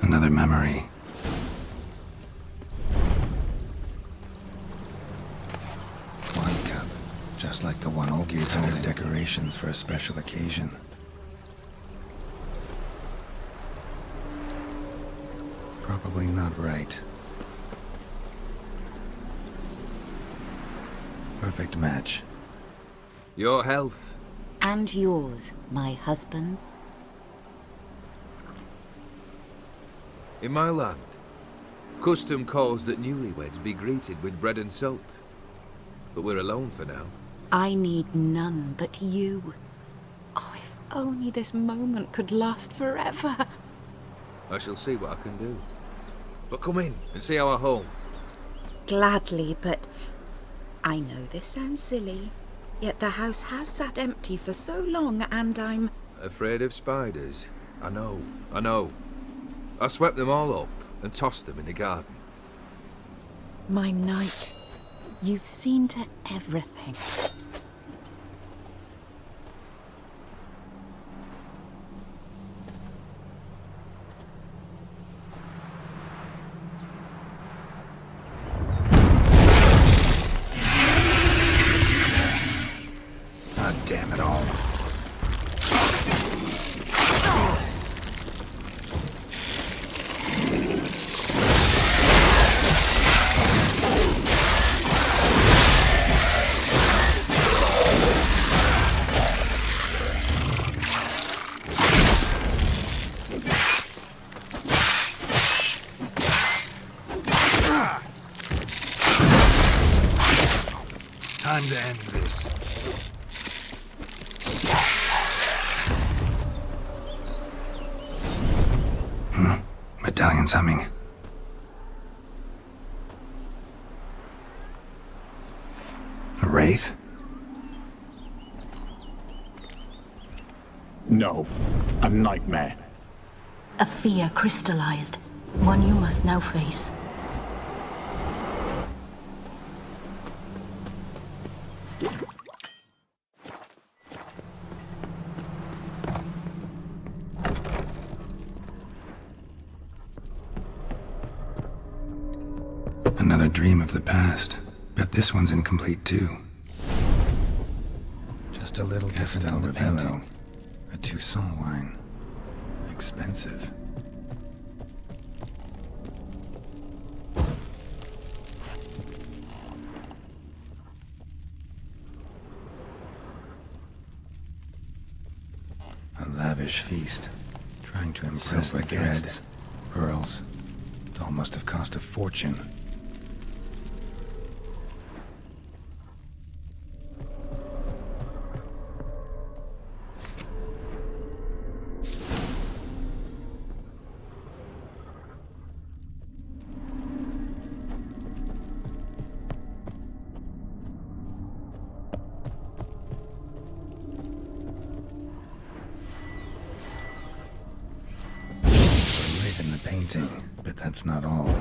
S2: Another memory. Wine cup. Just like the one Olgierd's holding. Decorations for a special occasion. Probably not right. Perfect match.
S7: Your health.
S17: And yours, my husband.
S7: In my land, custom calls that newlyweds be greeted with bread and salt. But we're alone for now.
S17: I need none but you. Oh, if only this moment could last forever.
S7: I shall see what I can do. But come in and see our home.
S17: Gladly, but I know this sounds silly, yet the house has sat empty for so long and I'm...
S7: Afraid of spiders? I know. I swept them all up, and tossed them in the garden.
S17: My knight, you've seen to everything.
S2: God damn it all. Time to end this. Medallion's humming. A wraith?
S16: No, a nightmare.
S15: A fear crystallized, one you must now face.
S2: Another dream of the past. Bet this one's incomplete too. Just a little different than the painting. A Toussaint wine. Expensive. A lavish feast. Trying to impress the guests. Pearls. Doll must have cost a fortune. In the painting, but that's not all.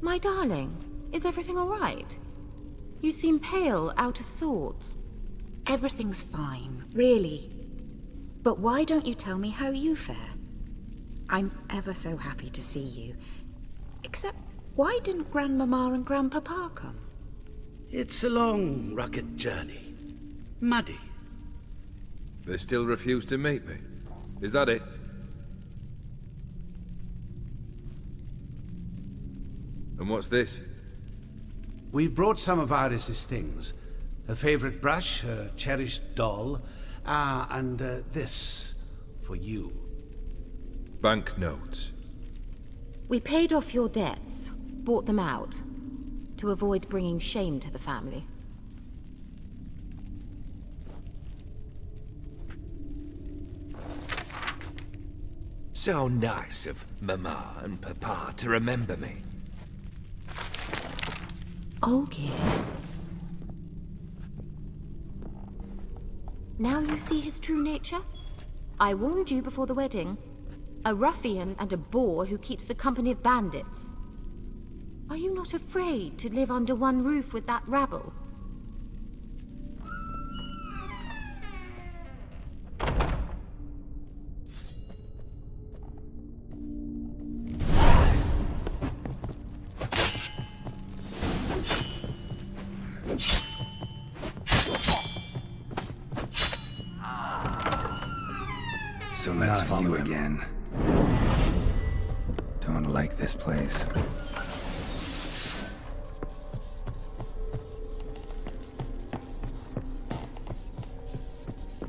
S18: My darling, is everything all right? You seem pale, out of sorts.
S17: Everything's fine, really. But why don't you tell me how you fare? I'm ever so happy to see you. Except, why didn't Grandmama and Grandpapa come?
S4: It's a long, rugged journey. Muddy.
S7: They still refuse to meet me. Is that it? And what's this?
S4: We brought some of Iris's things. Her favorite brush, her cherished doll, and this for you.
S7: Banknotes.
S18: We paid off your debts, bought them out, to avoid bringing shame to the family.
S7: So nice of Mama and Papa to remember me.
S18: Olgierd. Now you see his true nature? I warned you before the wedding. A ruffian and a boor who keeps the company of bandits. Are you not afraid to live under one roof with that rabble?
S2: So let's follow again. Don't like this place.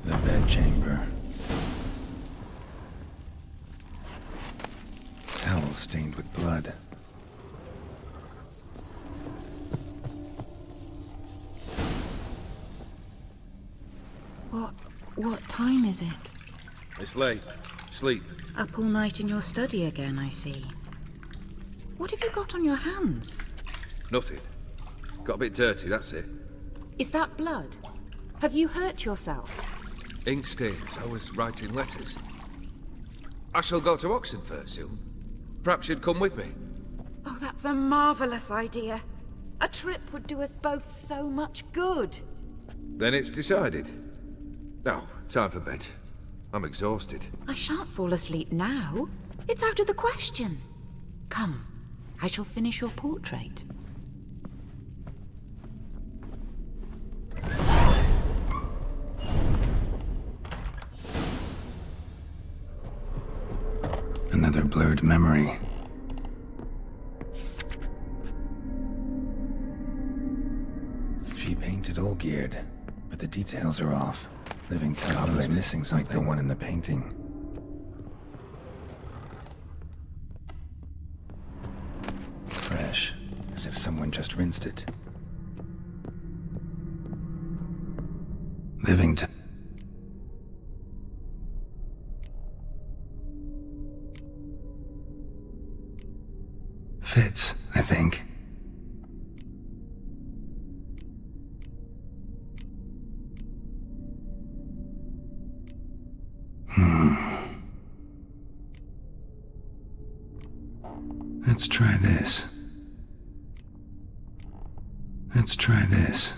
S2: The bedchamber. Towel stained with blood.
S17: What time is it?
S7: It's late. Sleep.
S17: Up all night in your study again, I see. What have you got on your hands?
S7: Nothing. Got a bit dirty, that's it.
S17: Is that blood? Have you hurt yourself?
S7: Ink stains. I was writing letters. I shall go to Oxenfurt soon. Perhaps you'd come with me.
S17: Oh, that's a marvellous idea. A trip would do us both so much good.
S7: Then it's decided. Now, time for bed. I'm exhausted.
S17: I shan't fall asleep now. It's out of the question. Come, I shall finish your portrait.
S2: Another blurred memory. She painted Olgierd, but the details are off. Living Goblin missing something like the one in the painting. Fresh, as if someone just rinsed it. Livington. Fits, I think. Let's try this. Let's try this.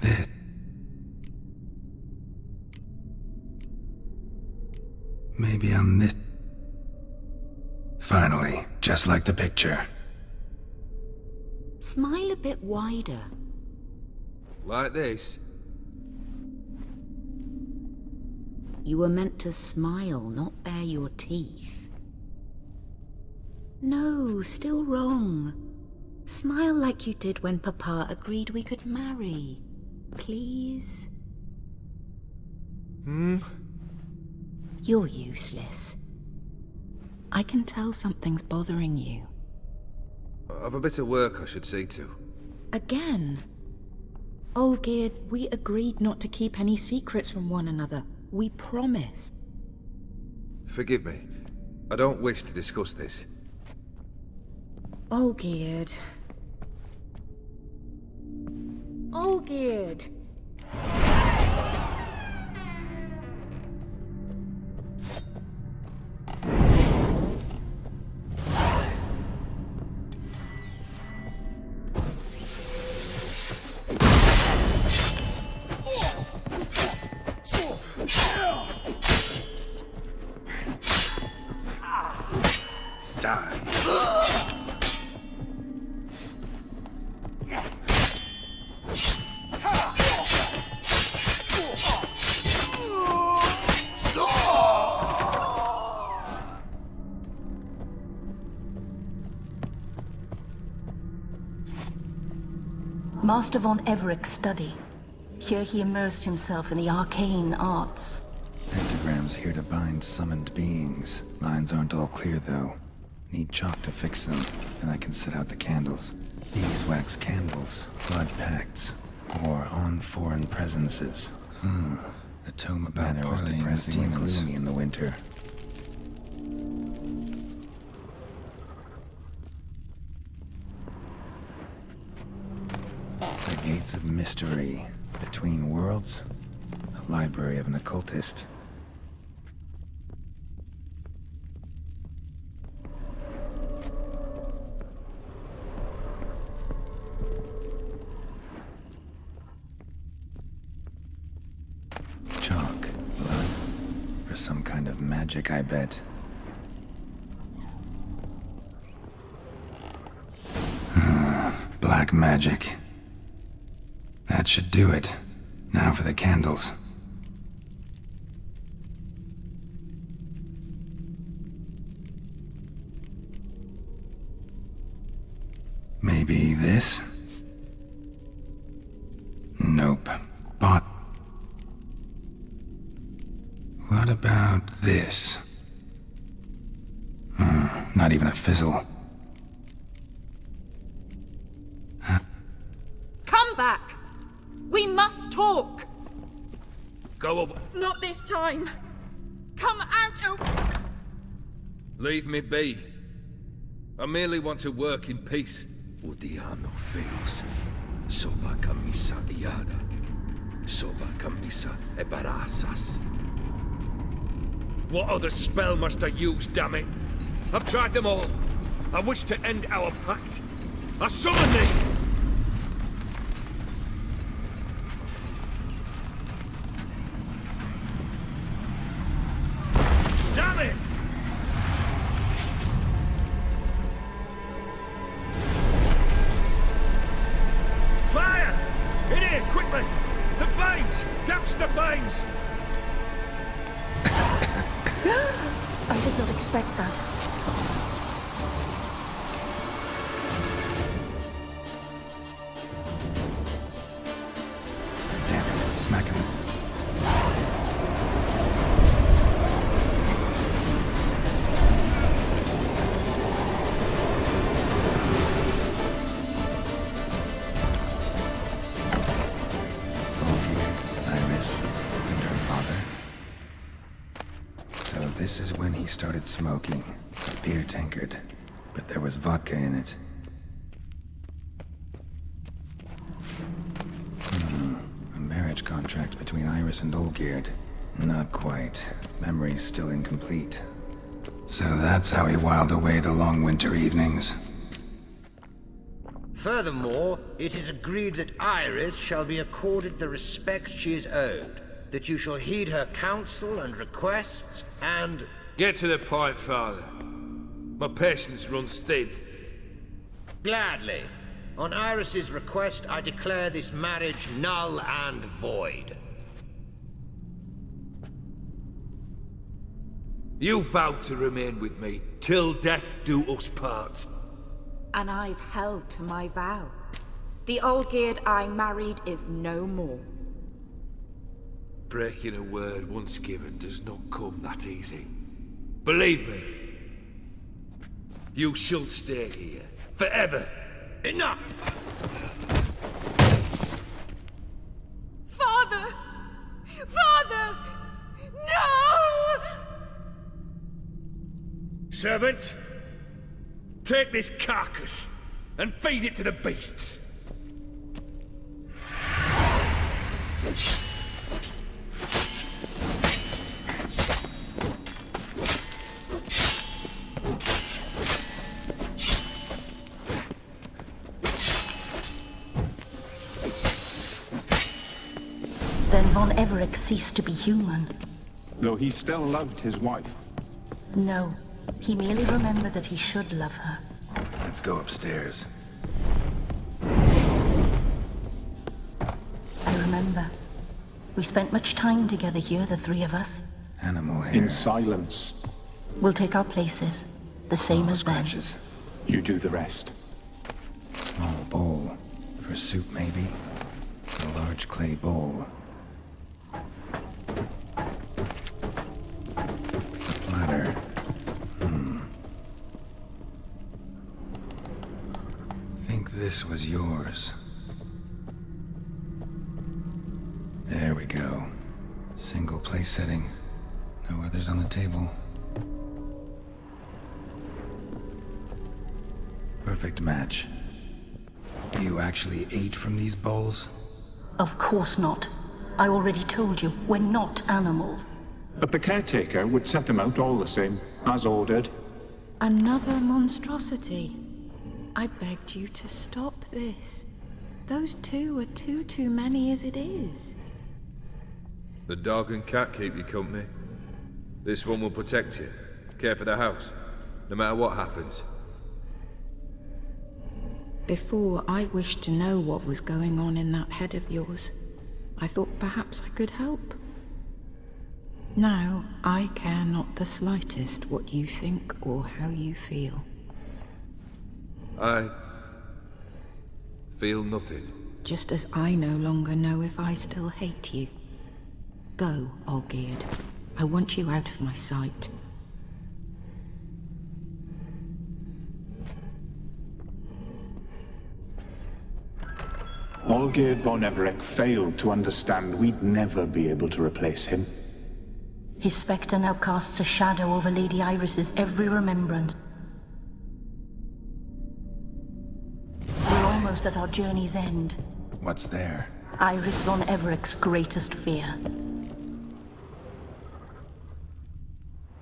S2: This. Maybe on this. Finally, just like the picture.
S17: Smile a bit wider.
S7: Like this?
S17: You were meant to smile, not bare your teeth. No, still wrong. Smile like you did when Papa agreed we could marry. Please? You're useless. I can tell something's bothering you.
S7: I've a bit of work I should see to.
S17: Again? Olgierd, we agreed not to keep any secrets from one another. We promised.
S7: Forgive me. I don't wish to discuss this.
S17: Olgierd. Olgierd!
S15: Master von Everek's study. Here he immersed himself in the arcane arts.
S2: Pentagrams here to bind summoned beings. Lines aren't all clear, though. Need chalk to fix them, and I can set out the candles. Beeswax candles, blood pacts, or on foreign presences. A tome about parleying with demons. Gloomy in the winter. The Gates of Mystery. Between Worlds. A library of an occultist. Chalk. Blood. For some kind of magic, I bet. Black magic. That should do it. Now for the candles. Maybe this? Nope. But what about this? Not even a fizzle.
S9: Come back! We must talk!
S7: Go up.
S9: Not this time! Come out! Oh.
S7: Leave me be. I merely want to work in peace. Odiano feos. Soba camisa liada. Soba camisa e barasas.
S14: What other spell must I use, damn it? I've tried them all. I wish to end our pact. I summon thee! Damn it! Fire! In here, quickly! The flames! Douse the flames!
S15: I did not expect that.
S2: Damn it, smack him. Iris and her father. So this is when he started smoking. A beer tankard. But there was vodka in it. A marriage contract between Iris and Olgierd. Not quite. Memory's still incomplete. So that's how he whiled away the long winter evenings.
S19: Furthermore, it is agreed that Iris shall be accorded the respect she is owed, that you shall heed her counsel and requests, and...
S7: Get to the point, Father. My patience runs thin.
S19: Gladly. On Iris's request, I declare this marriage null and void.
S7: You vowed to remain with me till death do us part.
S17: And I've held to my vow. The Olgierd I married is no more.
S7: Breaking a word once given does not come that easy. Believe me. You shall stay here. Forever.
S19: Enough!
S9: Father! Father! No!
S14: Servants, take this carcass and feed it to the beasts.
S15: Then Von Everec ceased to be human.
S16: Though he still loved his wife.
S15: No, he merely remembered that he should love her.
S2: Let's go upstairs.
S15: I remember. We spent much time together here, the three of us.
S2: Animal hair.
S16: In silence.
S15: We'll take our places, the same as them.
S16: You do the rest.
S2: Small bowl. For soup, maybe? A large clay bowl. A platter. Think this was yours. There we go. Single place setting. No others on the table. Perfect match. You actually ate from these bowls?
S15: Of course not. I already told you, we're not animals.
S16: But the caretaker would set them out all the same, as ordered.
S9: Another monstrosity. I begged you to stop this. Those two are too many as it is.
S7: The dog and cat keep you company. This one will protect you. Care for the house. No matter what happens.
S9: Before, I wished to know what was going on in that head of yours. I thought perhaps I could help. Now, I care not the slightest what you think or how you feel.
S7: I feel nothing.
S9: Just as I no longer know if I still hate you. Go, Olgierd. I want you out of my sight.
S16: Olgierd von Everec failed to understand we'd never be able to replace him.
S15: His spectre now casts a shadow over Lady Iris's every remembrance. almost at our journey's end.
S2: What's there?
S15: Iris von Evereck's greatest fear.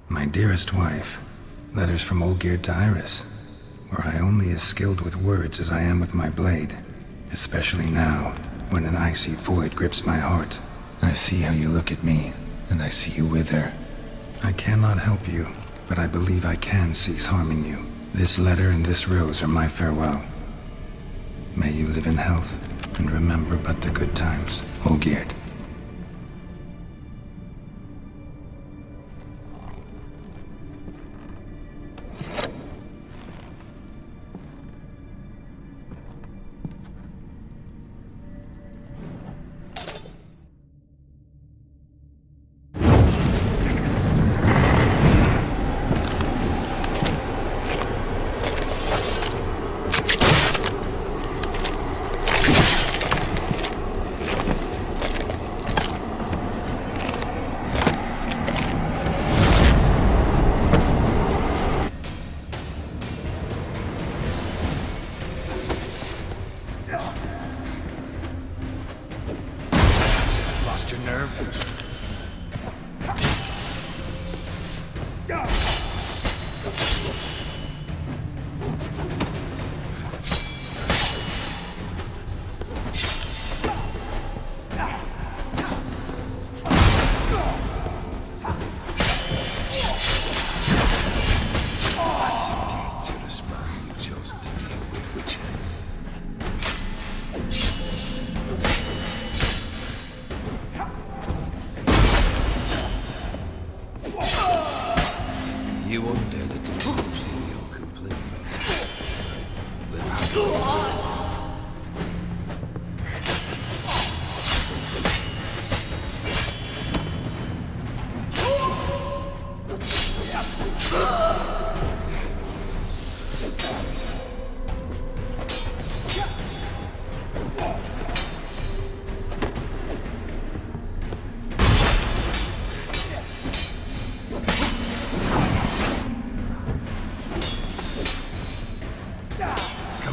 S2: My dearest wife. Letters from Olgierd to Iris. Were I only as skilled with words as I am with my blade. Especially now, when an icy void grips my heart. I see how you look at me, and I see you wither. I cannot help you, but I believe I can cease harming you. This letter and this rose are my farewell. May you live in health, and remember but the good times, Olgierd. Lost your nerve?
S13: That's a dangerous man you've chosen to deal with, Witcher. You undo the delusion you're completely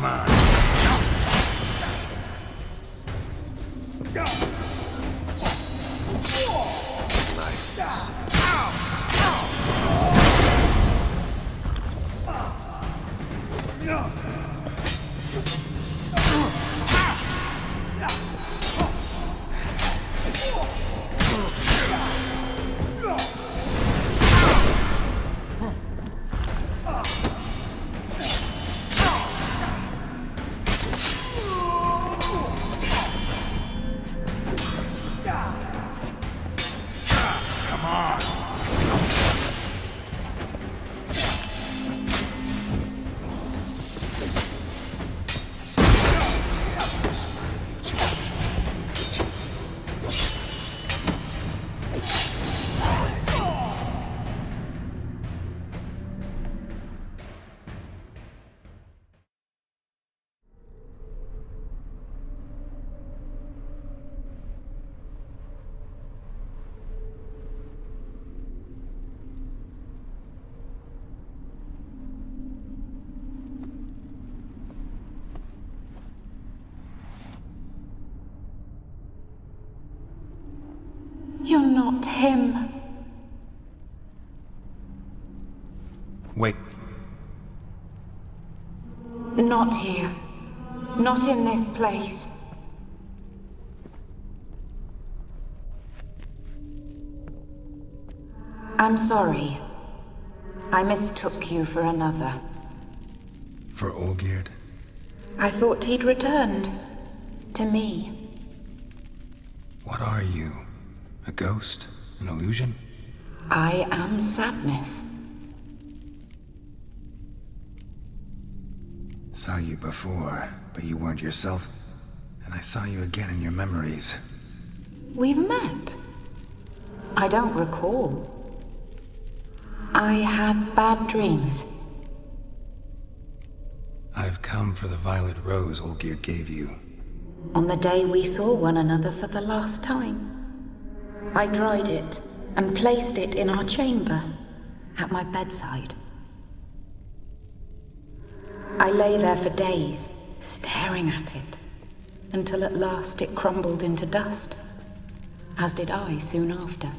S2: Come on. Come on.
S9: You're not him.
S2: Wait.
S9: Not here. Not in this place. I'm sorry. I mistook you for another.
S2: For Olgierd?
S9: I thought he'd returned. To me.
S2: What are you? A ghost? An illusion?
S9: I am sadness.
S2: Saw you before, but you weren't yourself. And I saw you again in your memories.
S9: We've met. I don't recall. I had bad dreams.
S2: I've come for the violet rose Olgierd gave you.
S9: On the day we saw one another for the last time. I dried it and placed it in our chamber, at my bedside. I lay there for days,
S17: staring at it, until at last it crumbled into dust, as did I soon after.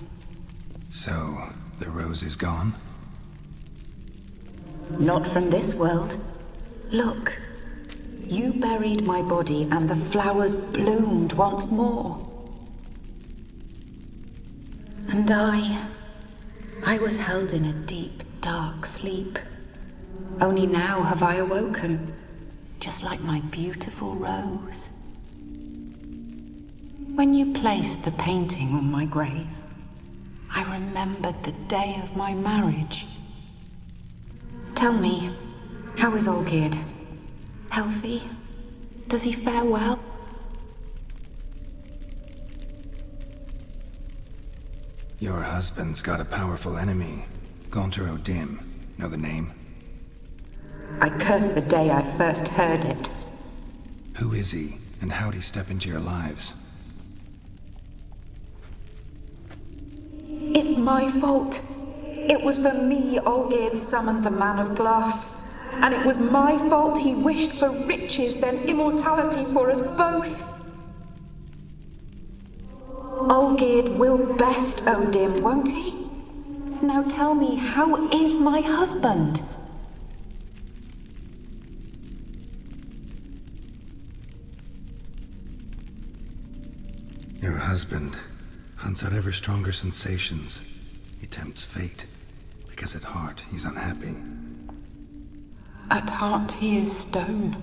S2: So, the rose is gone?
S17: Not from this world. Look, you buried my body and the flowers bloomed once more. And I was held in a deep, dark sleep. Only now have I awoken, just like my beautiful rose. When you placed the painting on my grave, I remembered the day of my marriage. Tell me, how is Olgierd? Healthy? Does he fare well?
S2: Your husband's got a powerful enemy. Gaunter O'Dim. Know the name?
S17: I curse the day I first heard it.
S2: Who is he, and how'd he step into your lives?
S17: It's my fault. It was for me Olgierd summoned the Man of Glass. And it was my fault he wished for riches, then immortality for us both. Olgierd will best O'Dim, won't he? Now tell me, how is my husband?
S2: Your husband hunts out ever stronger sensations. He tempts fate, because at heart he's unhappy.
S17: At heart he is stone,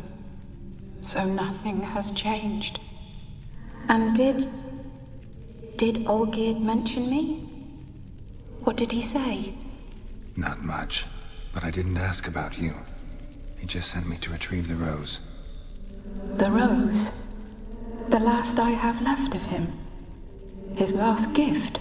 S17: so nothing has changed. And did Olgierd mention me? What did he say?
S2: Not much, but I didn't ask about you. He just sent me to retrieve the rose.
S17: The rose? The last I have left of him? His last gift?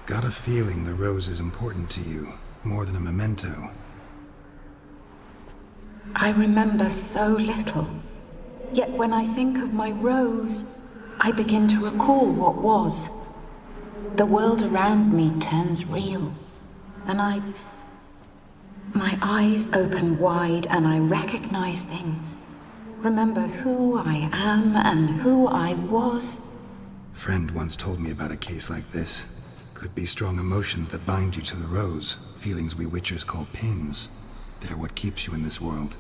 S2: Got a feeling the rose is important to you, more than a memento.
S17: I remember so little. Yet when I think of my rose, I begin to recall what was. The world around me turns real, and my eyes open wide and I recognize things. Remember who I am and who I was.
S2: Friend once told me about a case like this. Could be strong emotions that bind you to the rose, feelings we witchers call pins. They're what keeps you in this world.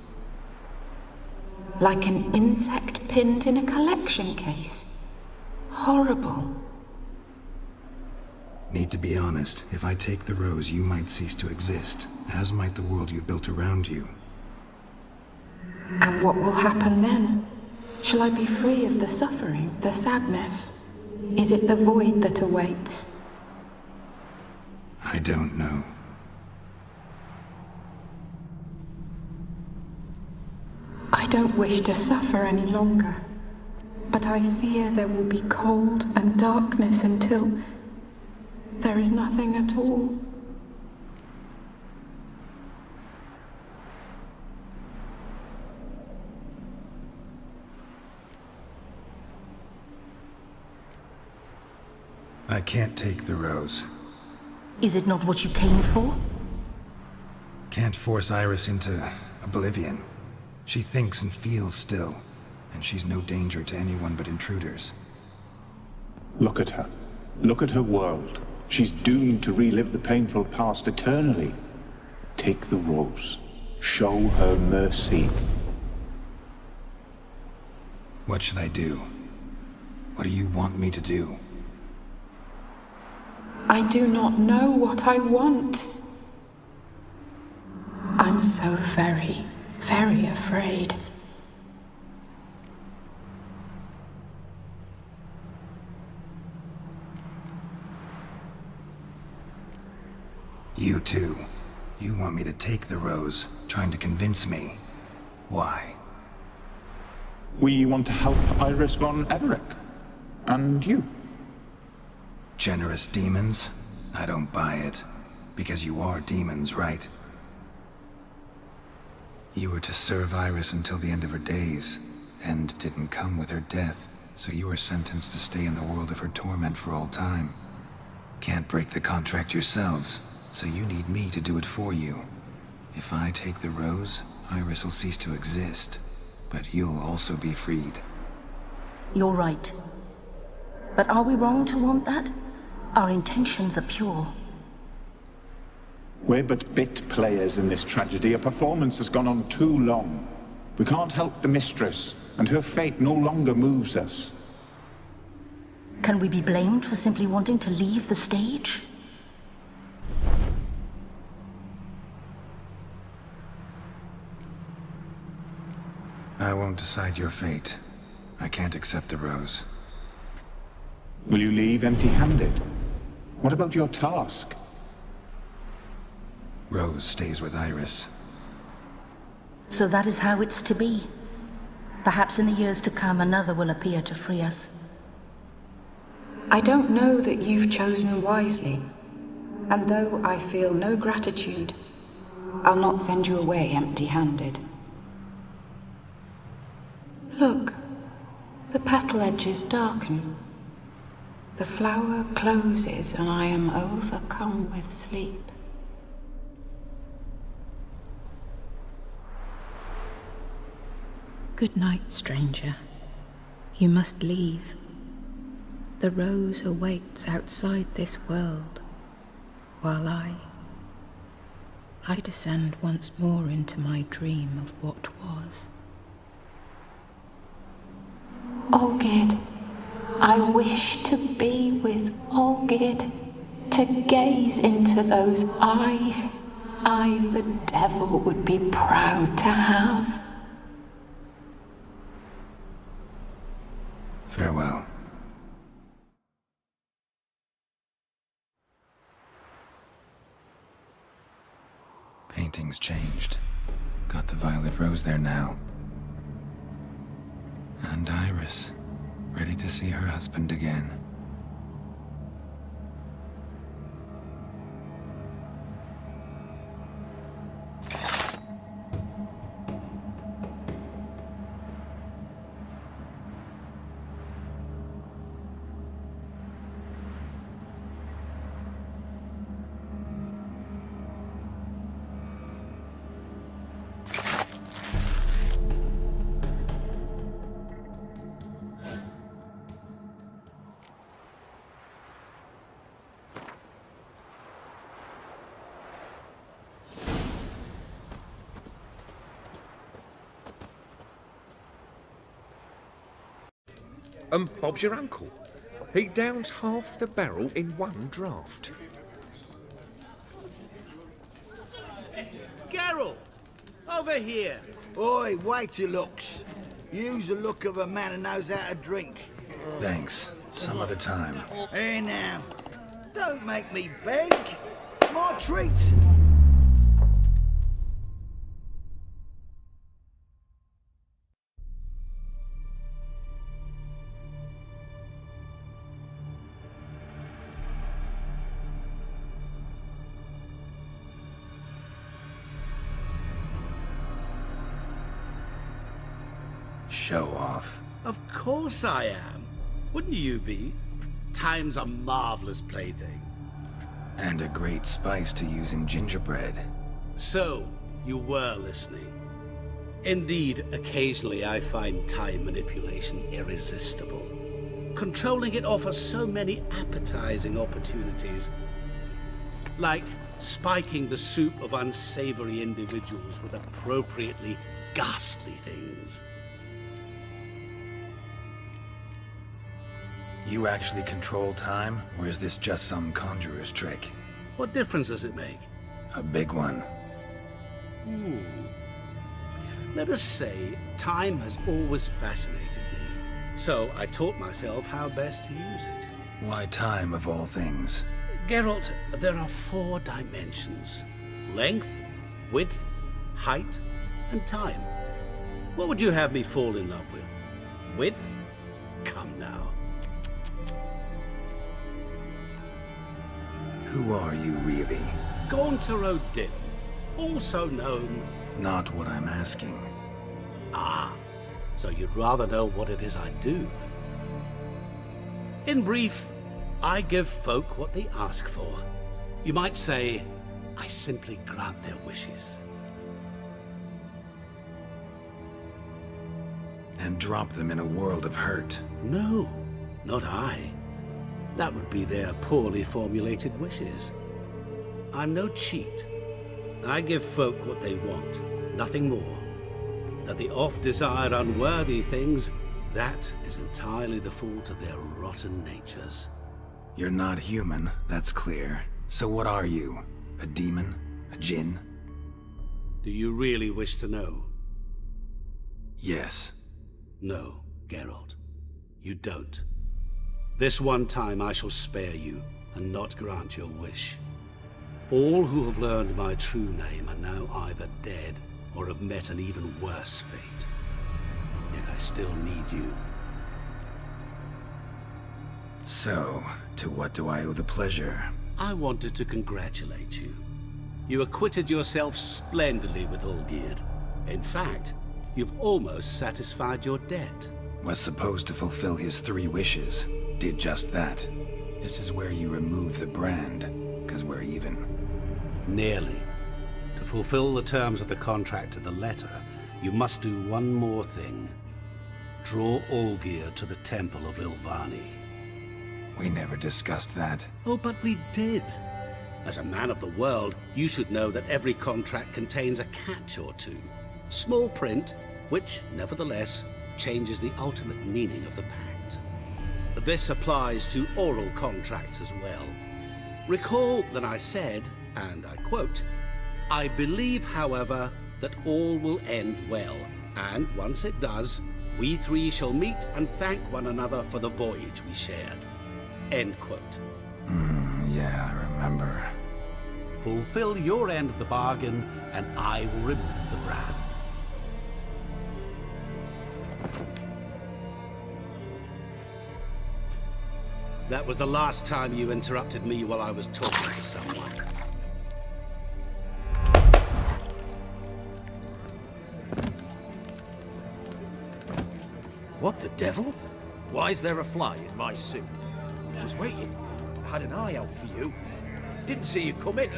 S17: Like an insect pinned in a collection case. Horrible.
S2: Need to be honest, if I take the rose, you might cease to exist, as might the world you built around you.
S17: And what will happen then? Shall I be free of the suffering, the sadness? Is it the void that awaits?
S2: I don't know.
S17: I don't wish to suffer any longer, but I fear there will be cold and darkness until there is nothing at all.
S2: I can't take the rose.
S15: Is it not what you came for?
S2: Can't force Iris into oblivion. She thinks and feels still, and she's no danger to anyone but intruders.
S16: Look at her. Look at her world. She's doomed to relive the painful past eternally. Take the rose. Show her mercy.
S2: What should I do? What do you want me to do?
S17: I do not know what I want. I'm so very, very afraid.
S2: You too. You want me to take the rose, trying to convince me. Why?
S16: We want to help Iris von Everec. And you.
S2: Generous demons? I don't buy it. Because you are demons, right? You were to serve Iris until the end of her days. End didn't come with her death, so you were sentenced to stay in the world of her torment for all time. Can't break the contract yourselves, so you need me to do it for you. If I take the rose, Iris will cease to exist, but you'll also be freed.
S15: You're right. But are we wrong to want that? Our intentions are pure.
S16: We're but bit players in this tragedy. A performance has gone on too long. We can't help the mistress, and her fate no longer moves us.
S15: Can we be blamed for simply wanting to leave the stage?
S2: I won't decide your fate. I can't accept the rose.
S16: Will you leave empty-handed? What about your task?
S2: Rose stays with Iris.
S15: So that is how it's to be. Perhaps in the years to come, another will appear to free us.
S9: I don't know that you've chosen wisely. And though I feel no gratitude, I'll not send you away empty-handed. Look, the petal edges darken. The flower closes and I am overcome with sleep. Good night, stranger. You must leave. The rose awaits outside this world, while I descend once more into my dream of what was. Olgierd, I wish to be with Olgierd, to gaze into those eyes the devil would be proud to have.
S2: Farewell. Painting's changed. Got the violet rose there now. And Iris, ready to see her husband again.
S7: Bob's your uncle. He downs half the barrel in one draught.
S6: Geralt! Over here! Oi, wait your looks. Use the look of a man who knows how to drink.
S2: Thanks. Some other time.
S6: Hey now. Don't make me beg. My treat.
S2: Show off.
S4: Of course I am. Wouldn't you be? Time's a marvelous plaything.
S2: And a great spice to use in gingerbread.
S4: So, you were listening. Indeed, occasionally I find time manipulation irresistible. Controlling it offers so many appetizing opportunities. Like spiking the soup of unsavory individuals with appropriately ghastly things.
S2: You actually control time, or is this just some conjurer's trick?
S4: What difference does it make?
S2: A big one.
S4: Let us say, time has always fascinated me. So I taught myself how best to use it.
S2: Why time, of all things?
S4: Geralt, there are 4 dimensions. Length, width, height, and time. What would you have me fall in love with? Width? Come now.
S2: Who are you, really?
S4: Gaunter O'Dimm, also known...
S2: Not what I'm asking.
S4: Ah, so you'd rather know what it is I do. In brief, I give folk what they ask for. You might say, I simply grant their wishes.
S2: And drop them in a world of hurt.
S4: No, not I. That would be their poorly formulated wishes. I'm no cheat. I give folk what they want, nothing more. That the oft-desired unworthy things, that is entirely the fault of their rotten natures.
S2: You're not human, that's clear. So what are you? A demon? A djinn?
S4: Do you really wish to know?
S2: Yes.
S4: No, Geralt. You don't. This one time I shall spare you, and not grant your wish. All who have learned my true name are now either dead, or have met an even worse fate. Yet I still need you.
S2: So, to what do I owe the pleasure?
S4: I wanted to congratulate you. You acquitted yourself splendidly with Olgierd. In fact, you've almost satisfied your debt.
S2: Was supposed to fulfill his 3 wishes. Did just that. This is where you remove the brand, 'cause we're even.
S4: Nearly. To fulfill the terms of the contract to the letter, you must do one more thing. Draw Olgierd to the Temple of Lilvani.
S2: We never discussed that.
S4: Oh, but we did. As a man of the world, you should know that every contract contains a catch or two. Small print, which, nevertheless, changes the ultimate meaning of the pact. This applies to oral contracts as well. Recall that I said, and I quote, "I believe, however, that all will end well, and once it does, we 3 shall meet and thank one another for the voyage we shared." End quote.
S2: Yeah, I remember.
S4: Fulfill your end of the bargain, and I will remove the brand. That was the last time you interrupted me while I was talking to someone.
S3: What the devil? Why is there a fly in my suit? I was waiting. I had an eye out for you. Didn't see you come in.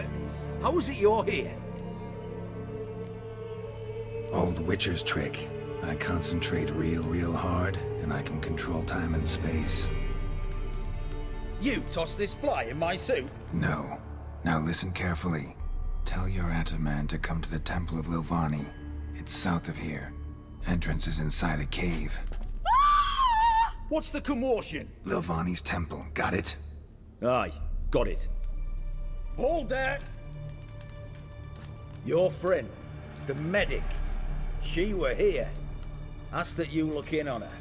S3: How was it you're here?
S2: Old Witcher's trick. I concentrate real hard, and I can control time and space.
S3: You tossed this fly in my suit?
S2: No. Now listen carefully. Tell your Ataman to come to the Temple of Lilvani. It's south of here. Entrance is inside a cave.
S3: What's the commotion?
S2: Lilvani's temple, got it?
S3: Aye, got it. Hold there! Your friend, the medic, she were here. Ask that you look in on her.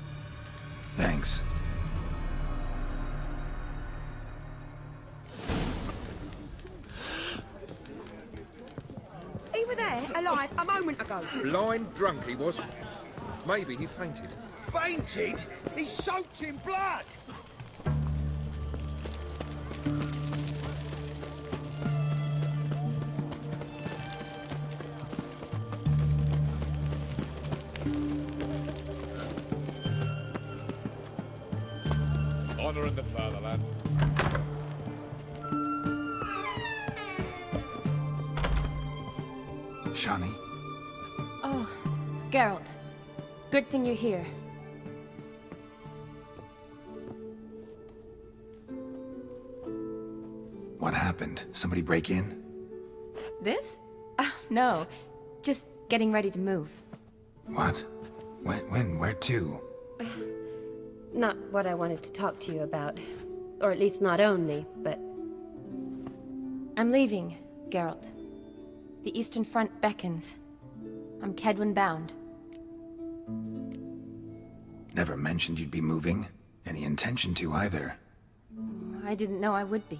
S2: Thanks.
S20: He were there, alive, a moment ago.
S21: Blind drunk he was. Maybe he fainted.
S14: Fainted? He's soaked in blood!
S21: Honor in the fatherland.
S2: Shani?
S8: Oh, Geralt. Good thing you're here.
S2: What happened? Somebody break in?
S8: This? No. Just getting ready to move.
S2: What? When? Where to?
S8: Not what I wanted to talk to you about. Or at least not only, but... I'm leaving, Geralt. The Eastern Front beckons. I'm Kedwin bound.
S2: Never mentioned you'd be moving. Any intention to either.
S8: I didn't know I would be.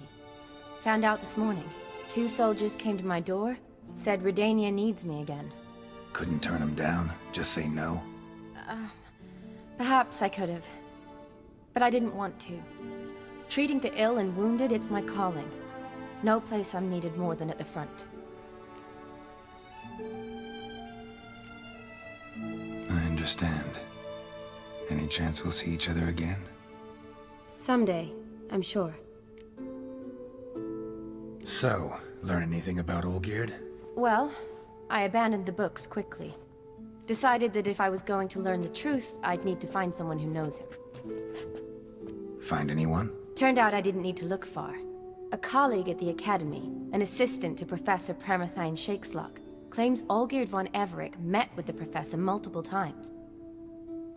S8: Found out this morning. 2 soldiers came to my door, said Redania needs me again.
S2: Couldn't turn him down? Just say no?
S8: Perhaps I could have. But I didn't want to. Treating the ill and wounded, it's my calling. No place I'm needed more than at the front.
S2: I understand. Any chance we'll see each other again?
S8: Someday, I'm sure.
S2: So, learn anything about Olgierd?
S8: Well, I abandoned the books quickly. Decided that if I was going to learn the truth, I'd need to find someone who knows him.
S2: Find anyone?
S8: Turned out I didn't need to look far. A colleague at the Academy, an assistant to Professor Permathine Shakeslog, claims Olgierd von Everec met with the professor multiple times.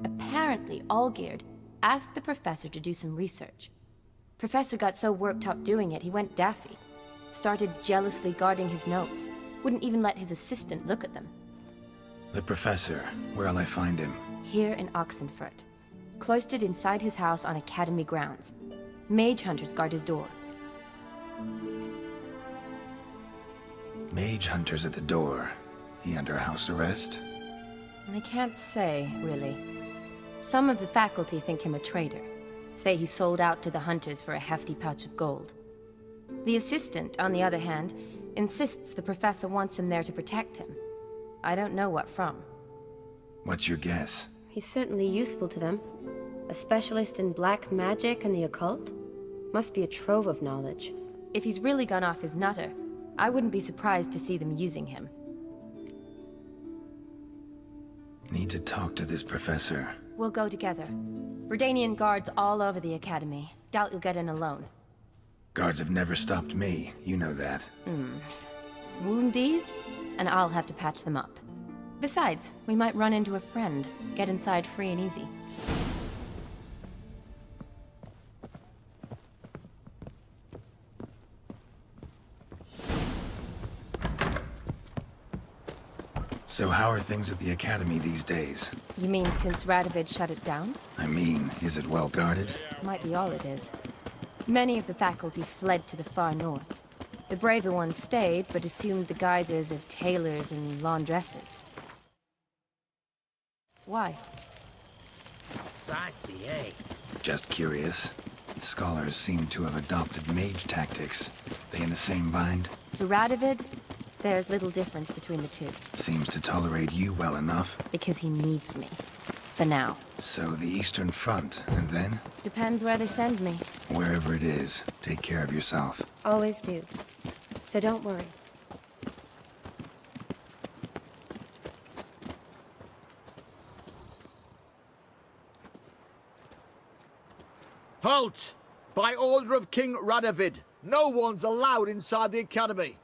S8: Apparently, Olgierd asked the professor to do some research. Professor got so worked up doing it, he went daffy. Started jealously guarding his notes. Wouldn't even let his assistant look at them.
S2: The professor. Where'll I find him?
S8: Here in Oxenfurt. Cloistered inside his house on Academy grounds. Mage hunters guard his door.
S2: Mage hunters at the door. He under house arrest?
S8: I can't say, really. Some of the faculty think him a traitor. Say he sold out to the hunters for a hefty pouch of gold. The assistant, on the other hand, insists the professor wants him there to protect him. I don't know what from.
S2: What's your guess?
S8: He's certainly useful to them. A specialist in black magic and the occult? Must be a trove of knowledge. If he's really gone off his nutter, I wouldn't be surprised to see them using him.
S2: Need to talk to this professor.
S8: We'll go together. Redanian guards all over the Academy. Doubt you'll get in alone.
S2: Guards have never stopped me, you know that.
S8: Wound these, and I'll have to patch them up. Besides, we might run into a friend. Get inside free and easy.
S2: So how are things at the Academy these days?
S8: You mean since Radovid shut it down?
S2: I mean, is it well guarded?
S8: Might be all it is. Many of the faculty fled to the far north. The braver ones stayed, but assumed the guises of tailors and laundresses. Why?
S19: Feisty, eh?
S2: Just curious. Scholars seem to have adopted mage tactics. They in the same bind?
S8: To Radovid, there's little difference between the two.
S2: Seems to tolerate you well enough.
S8: Because he needs me. For now.
S2: So the Eastern Front, and then?
S8: Depends where they send me.
S2: Wherever it is, take care of yourself.
S8: Always do. So don't worry.
S6: Halt! By order of King Radovid, no one's allowed inside the Academy.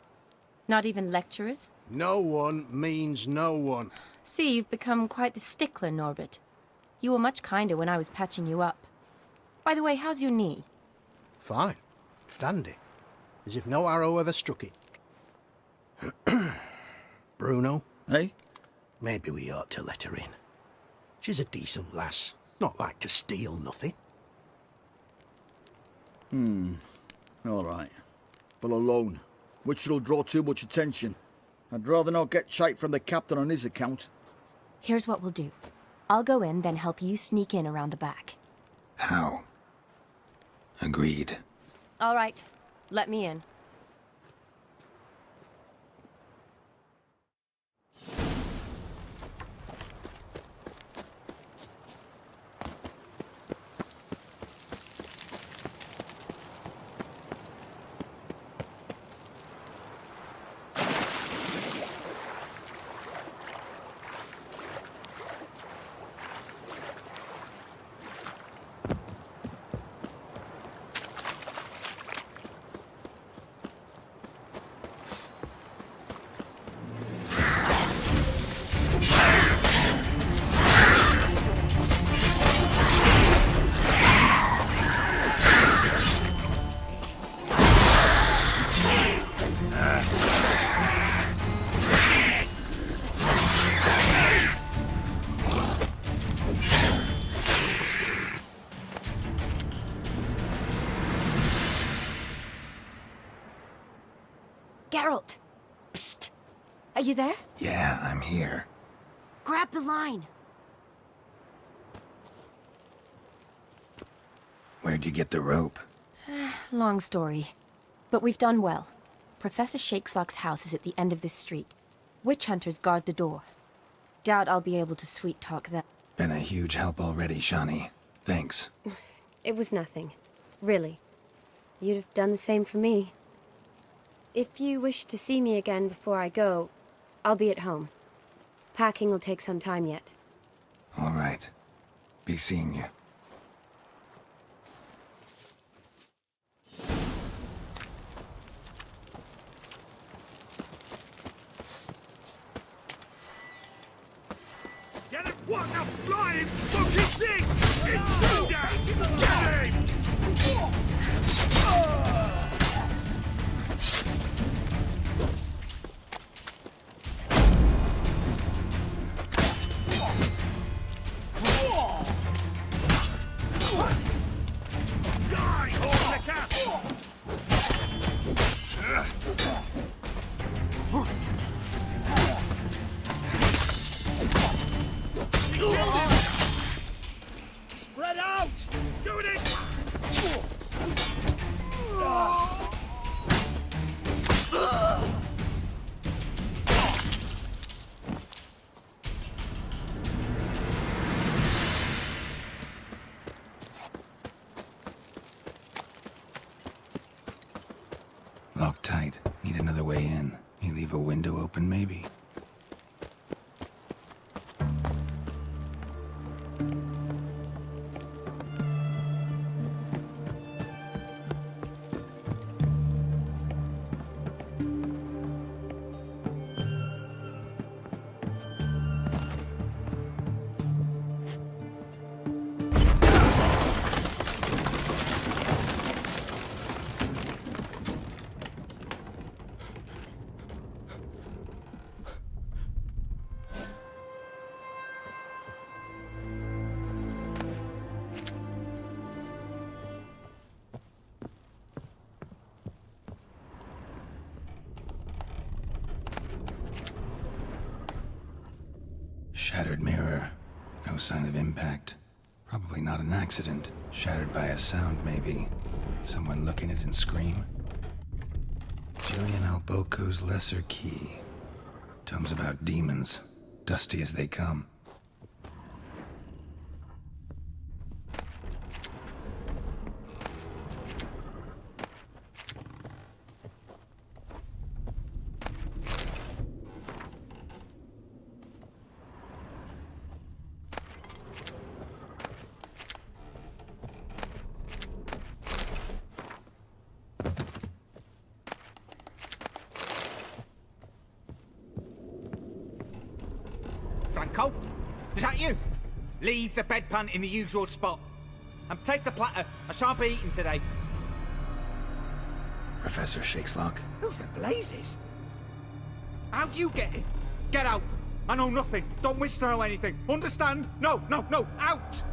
S8: Not even lecturers?
S10: No one means no one.
S8: See, you've become quite the stickler, Norbert. You were much kinder when I was patching you up. By the way, how's your knee?
S10: Fine. Dandy. As if no arrow ever struck it. Bruno?
S6: Eh?
S10: Maybe we ought to let her in. She's a decent lass. Not like to steal nothing.
S6: All right. But alone, which will draw too much attention. I'd rather not get shite from the captain on his account.
S8: Here's what we'll do. I'll go in, then help you sneak in around the back.
S2: How? Agreed.
S8: All right. Let me in. Geralt! Psst! Are you there?
S2: Yeah, I'm here.
S8: Grab the line!
S2: Where'd you get the rope?
S8: Long story. But we've done well. Professor Shakeslock's house is at the end of this street. Witch hunters guard the door. Doubt I'll be able to sweet-talk them.
S2: Been a huge help already, Shani. Thanks.
S8: It was nothing. Really. You'd have done the same for me. If you wish to see me again before I go, I'll be at home. Packing will take some time yet.
S2: All right. Be seeing you.
S14: Get him! What the flying fuck is this? Intruder! Get him! Die, Hornica!
S5: Spread out!
S14: Do it!
S2: Locked tight. Need another way in. You leave a window open, maybe? Shattered mirror. No sign of impact. Probably not an accident. Shattered by a sound, maybe. Someone look in it and scream. Julian Alboco's Lesser Key. Tomes about demons. Dusty as they come.
S1: Franco? Is that you? Leave the bedpan in the usual spot. And take the platter. I shan't be eating today.
S2: Professor Shakeslock?
S1: Who the blazes? How'd you get in? Get out. I know nothing. Don't wish to know anything. Understand? No, no, no. Out!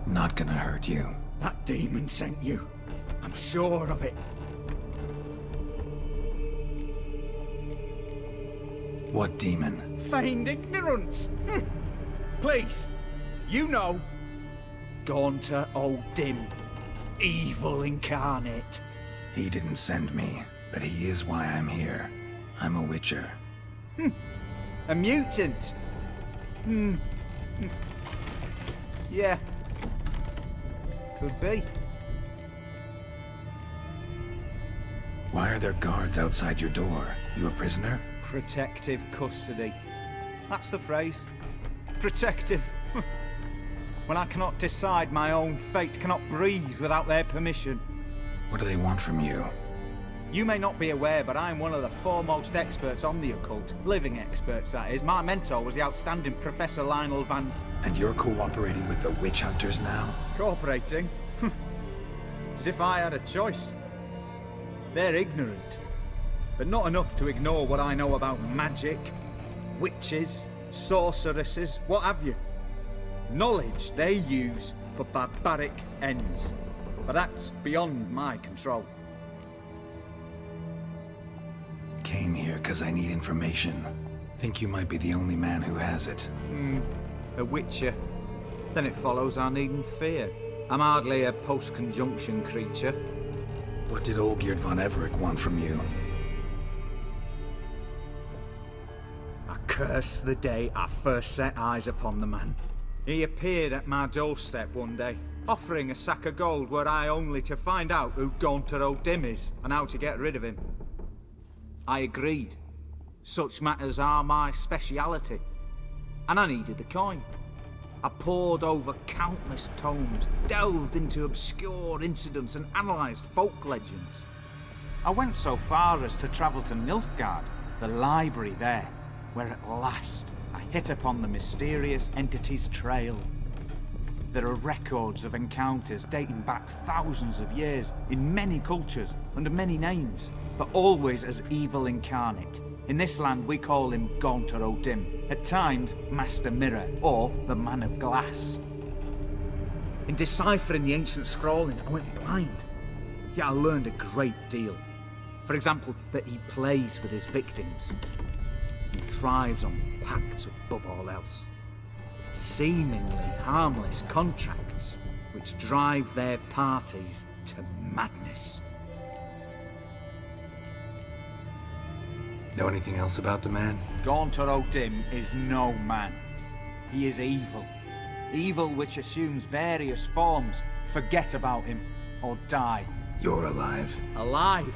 S2: Not gonna hurt you.
S1: That demon sent you. I'm sure of it.
S2: What demon?
S1: Feigned ignorance. Please, you know. Gaunter O'Dim. Evil incarnate.
S2: He didn't send me, but he is why I'm here. I'm a witcher.
S1: A mutant. Yeah. Could be.
S2: Why are there guards outside your door? You a prisoner?
S1: Protective custody. That's the phrase. Protective. When I cannot decide my own fate, cannot breathe without their permission.
S2: What do they want from you?
S1: You may not be aware, but I'm one of the foremost experts on the occult. Living experts, that is. My mentor was the outstanding Professor Lionel Van...
S2: And you're cooperating with the witch hunters now?
S1: Cooperating? As if I had a choice. They're ignorant. But not enough to ignore what I know about magic, witches, sorceresses, what have you. Knowledge they use for barbaric ends. But that's beyond my control.
S2: Came here because I need information. Think you might be the only man who has it.
S1: A witcher. Then it follows I needn't fear. I'm hardly a post-conjunction creature.
S2: What did Olgierd von Everec want from you?
S1: Curse the day I first set eyes upon the man. He appeared at my doorstep one day, offering a sack of gold were I only to find out who Gaunter O'Dim is and how to get rid of him. I agreed. Such matters are my speciality. And I needed the coin. I pored over countless tomes, delved into obscure incidents and analysed folk legends. I went so far as to travel to Nilfgaard, the library there, where at last I hit upon the mysterious entity's trail. There are records of encounters dating back thousands of years, in many cultures, under many names, but always as evil incarnate. In this land we call him Gaunter O'Dim, at times Master Mirror, or the Man of Glass. In deciphering the ancient scrawlings, I went blind, yet I learned a great deal. For example, that he plays with his victims. He thrives on pacts above all else. Seemingly harmless contracts which drive their parties to madness.
S2: Know anything else about the man?
S1: Gaunter O'Dim is no man. He is evil. Evil which assumes various forms. Forget about him, or die.
S2: You're alive.
S1: Alive?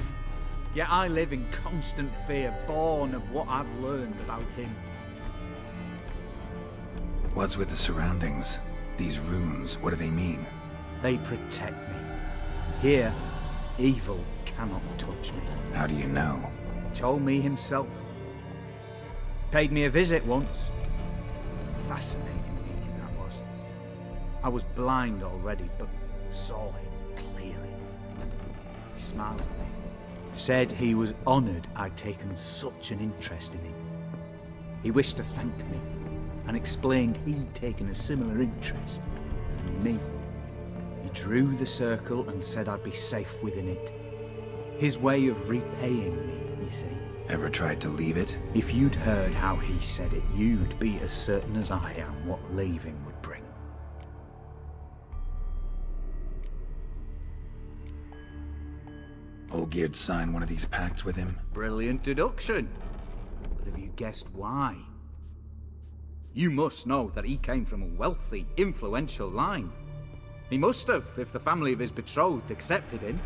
S1: Yet I live in constant fear, born of what I've learned about him.
S2: What's with the surroundings? These runes, what do they mean?
S1: They protect me. Here, evil cannot touch me.
S2: How do you know?
S1: He told me himself. Paid me a visit once. Fascinating meeting that was. I was blind already, but saw him clearly. He smiled at me. Said he was honoured I'd taken such an interest in him. He wished to thank me, and explained he'd taken a similar interest in me. He drew the circle and said I'd be safe within it. His way of repaying me, you see.
S2: Ever tried to leave it?
S1: If you'd heard how he said it, you'd be as certain as I am what leaving would bring.
S2: Olgierd signed one of these pacts with him?
S1: Brilliant deduction. But have you guessed why? You must know that he came from a wealthy, influential line. He must have, if the family of his betrothed accepted him.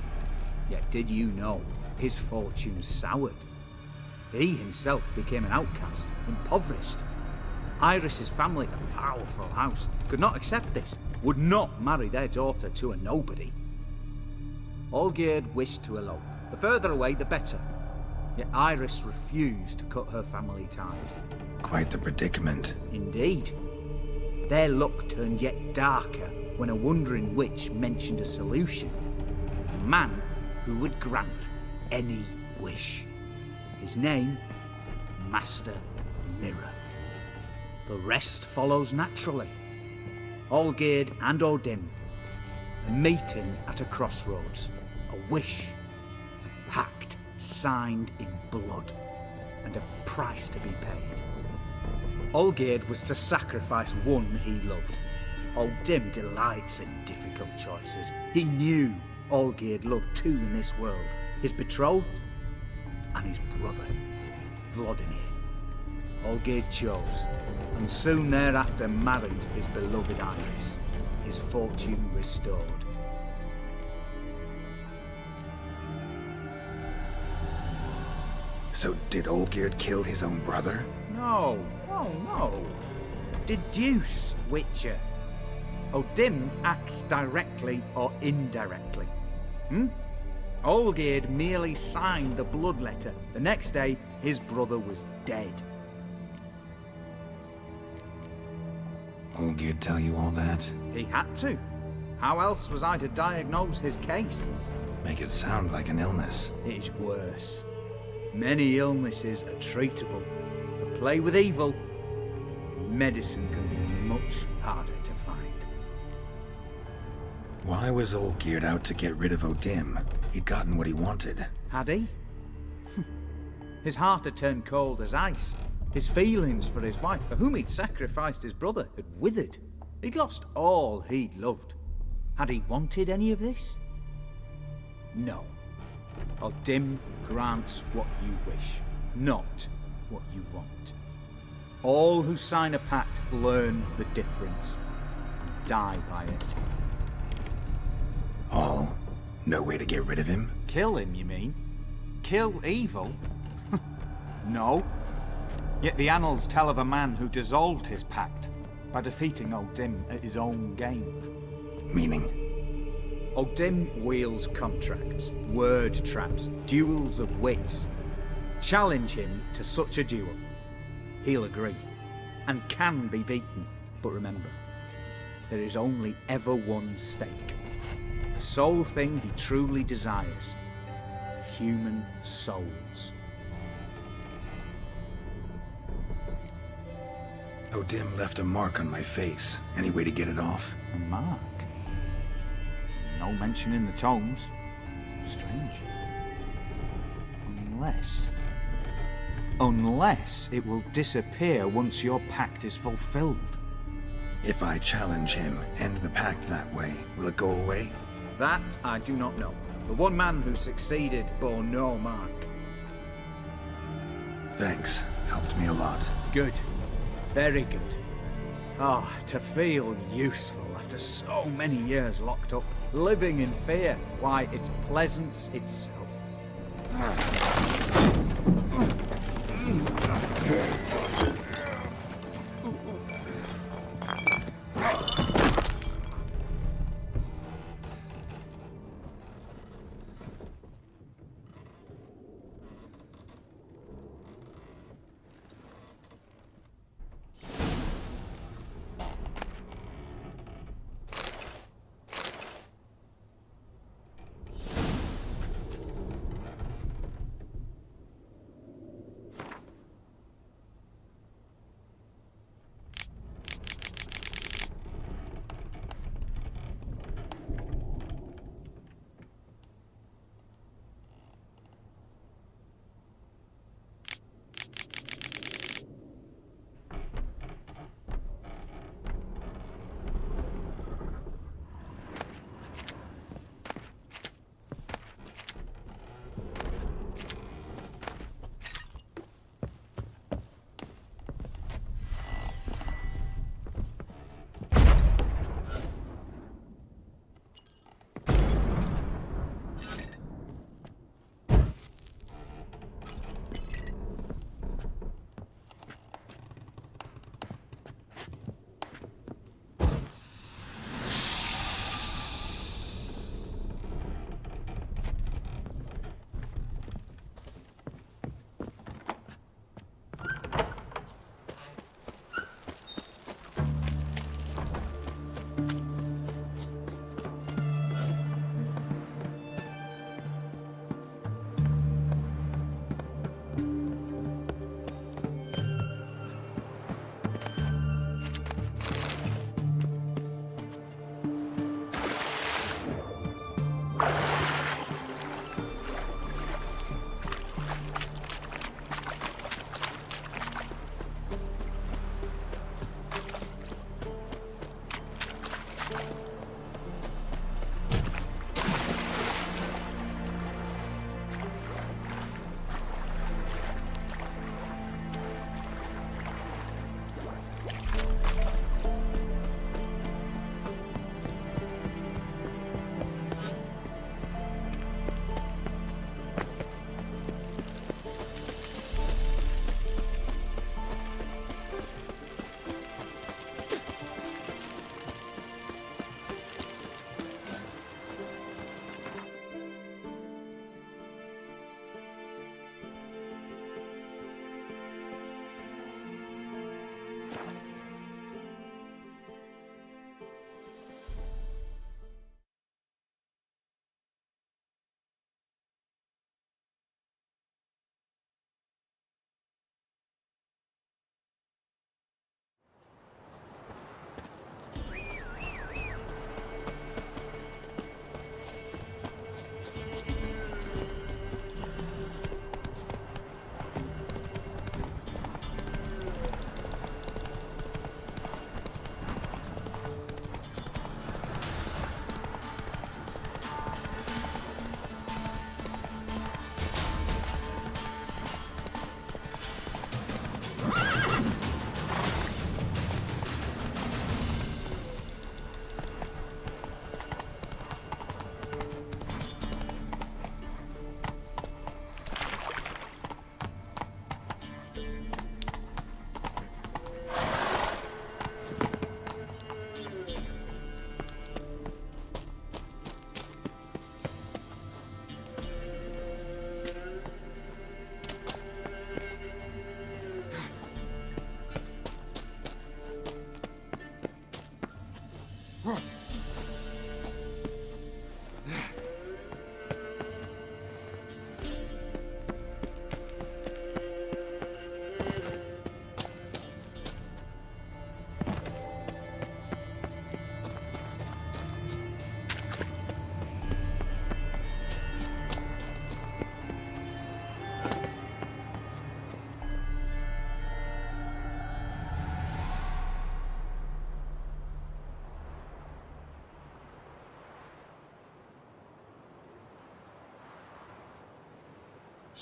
S1: Yet did you know his fortune soured? He himself became an outcast, impoverished. Iris's family, a powerful house, could not accept this, would not marry their daughter to a nobody. Olgierd wished to elope. The further away, the better. Yet Iris refused to cut her family ties.
S2: Quite the predicament.
S1: Indeed. Their luck turned yet darker when a wandering witch mentioned a solution. A man who would grant any wish. His name, Master Mirror. The rest follows naturally. Olgierd and O'Dim, a meeting at a crossroads, a wish, a pact signed in blood, and a price to be paid. Olgierd was to sacrifice one he loved. O'Dim delights in difficult choices. He knew Olgierd loved two in this world, his betrothed and his brother, Vladimir. Olgierd chose, and soon thereafter married his beloved Iris, his fortune restored.
S2: So did Olgierd kill his own brother?
S1: No. Deduce, Witcher. O'Dim acts directly or indirectly. Olgierd merely signed the blood letter. The next day, his brother was dead.
S2: Olgierd tell you all that?
S1: He had to. How else was I to diagnose his case?
S2: Make it sound like an illness.
S1: It is worse. Many illnesses are treatable, but play with evil, medicine can be much harder to find.
S2: Why was Olgierd out to get rid of O'Dim? He'd gotten what he wanted.
S1: Had he? His heart had turned cold as ice. His feelings for his wife, for whom he'd sacrificed his brother, had withered. He'd lost all he'd loved. Had he wanted any of this? No. O'Dim grants what you wish, not what you want. All who sign a pact learn the difference. Die by it.
S2: All? No way to get rid of him?
S1: Kill him, you mean? Kill evil? No. Yet the annals tell of a man who dissolved his pact by defeating O'Dim at his own game.
S2: Meaning?
S1: O'Dim wields contracts, word traps, duels of wits. Challenge him to such a duel. He'll agree, and can be beaten. But remember, there is only ever one stake. The sole thing he truly desires. Human souls.
S2: O'Dim left a mark on my face. Any way to get it off?
S1: A mark? No mention in the tomes. Strange. Unless it will disappear once your pact is fulfilled.
S2: If I challenge him, end the pact that way, will it go away?
S1: That I do not know. The one man who succeeded bore no mark.
S2: Thanks. Helped me a lot.
S1: Good. Very good. Oh, to feel useful after so many years locked up, living in fear. Why, it's pleasance itself.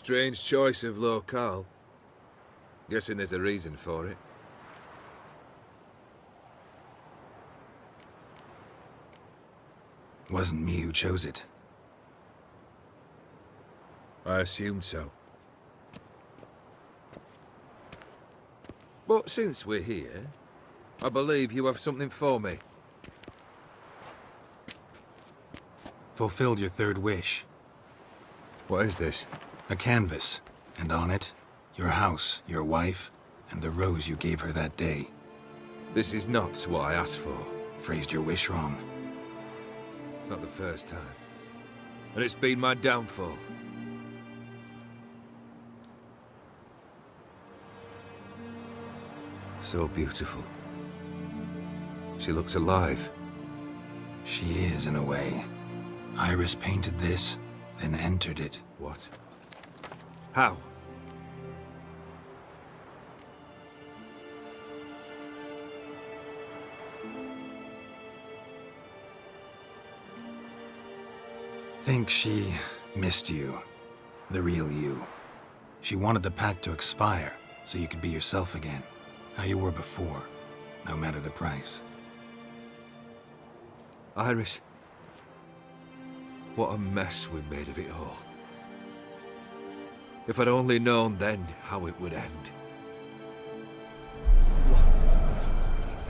S7: Strange choice of locale. Guessing there's a reason for it.
S2: Wasn't me who chose it.
S7: I assumed so. But since we're here, I believe you have something for me.
S2: Fulfilled your third wish.
S7: What is this?
S2: A canvas, and on it, your house, your wife, and the rose you gave her that day.
S7: This is not what I asked for.
S2: Phrased your wish wrong.
S7: Not the first time. And it's been my downfall. So beautiful. She looks alive.
S2: She is, in a way. Iris painted this, then entered it.
S7: What? How?
S2: Think she missed you. The real you. She wanted the pact to expire, so you could be yourself again. How you were before, no matter the price.
S7: Iris. What a mess we made of it all. If I'd only known then how it would end.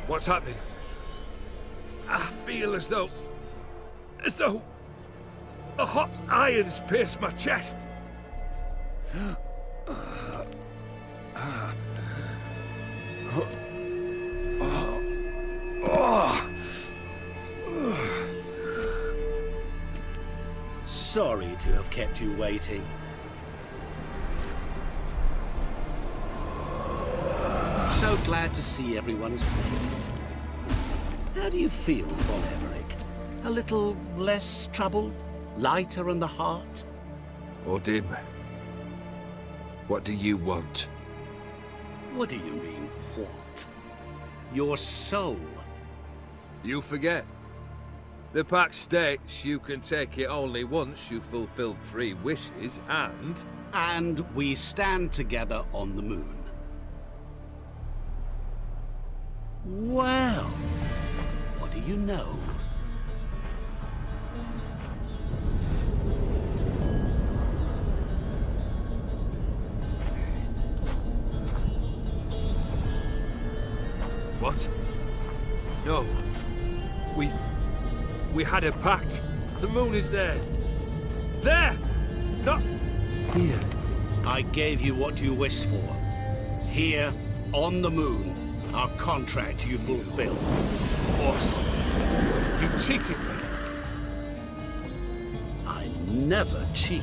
S7: What's happening? I feel as though a hot iron's pierced my chest.
S4: Sorry to have kept you waiting. So glad to see everyone's made it. How do you feel, Von Everett? A little less troubled? Lighter in the heart?
S7: Odim, what do you want?
S4: What do you mean, what? Your soul.
S7: You forget. The pact states you can take it only once you've fulfilled 3 wishes, and...
S4: And we stand together on the moon. Well, what do you know?
S7: What? No. We had a pact. The moon is there. There! Not here.
S4: I gave you what you wished for. Here, on the moon, our contract you fulfilled.
S7: Awesome. You cheated me.
S4: I never cheat.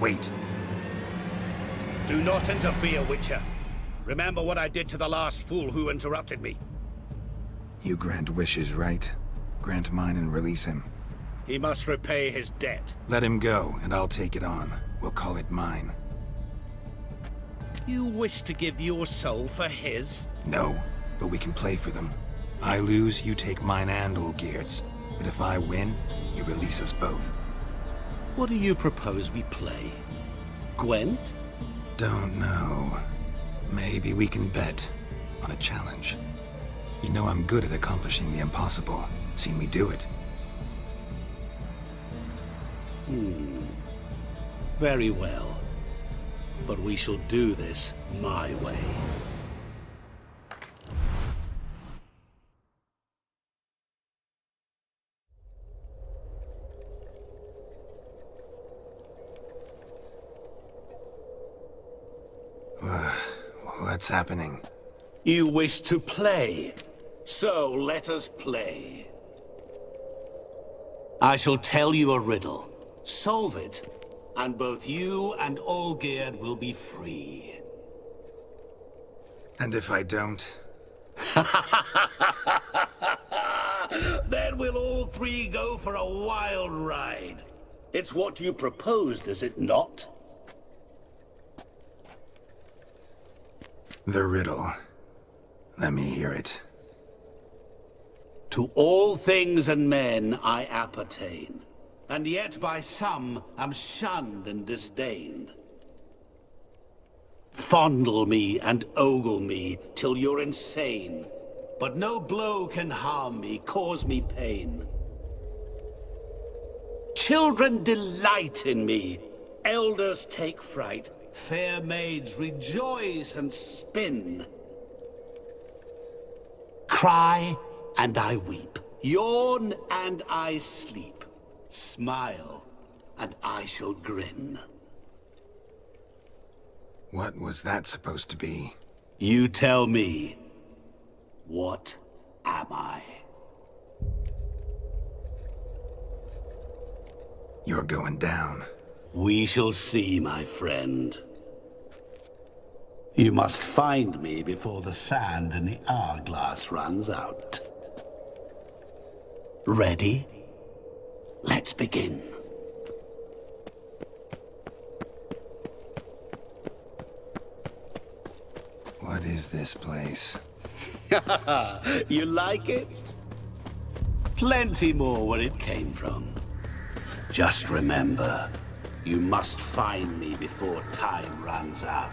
S2: Wait.
S4: Do not interfere, Witcher. Remember what I did to the last fool who interrupted me.
S2: You grant wishes, right? Grant mine and release him.
S4: He must repay his debt.
S2: Let him go, and I'll take it on. We'll call it mine.
S4: You wish to give your soul for his?
S2: No, but we can play for them. I lose, you take mine and Olgierd's. But if I win, you release us both.
S4: What do you propose we play? Gwent?
S2: Don't know. Maybe we can bet on a challenge. You know I'm good at accomplishing the impossible. Seen me do it.
S4: Very well. But we shall do this my way.
S2: What's happening?
S4: You wish to play, so let us play. I shall tell you a riddle. Solve it, and both you and Olgierd will be free.
S2: And if I don't?
S4: Then we'll all 3 go for a wild ride. It's what you proposed, is it not?
S2: The riddle. Let me hear it.
S4: To all things and men I appertain. and yet by some am shunned and disdained. Fondle me and ogle me till you're insane, but no blow can harm me, cause me pain. Children delight in me, elders take fright, fair maids rejoice and spin. Cry and I weep, yawn and I sleep, smile and I shall grin.
S2: What was that supposed to be?
S4: You tell me, what am I?
S2: You're going down.
S4: We shall see, my friend. You must find me before the sand in the hourglass runs out. Ready? Let's begin.
S2: What is this place?
S4: You like it? Plenty more where it came from. Just remember, you must find me before time runs out.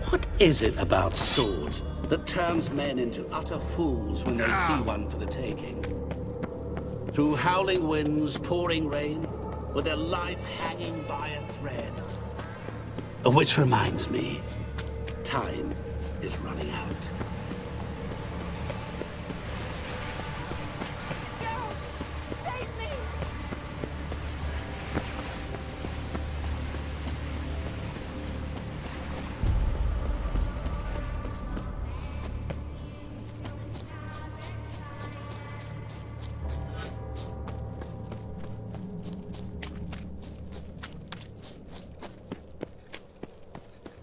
S4: What is it about swords that turns men into utter fools when they see one for the taking? Through howling winds, pouring rain, with their life hanging by a thread. Which reminds me, time is running out.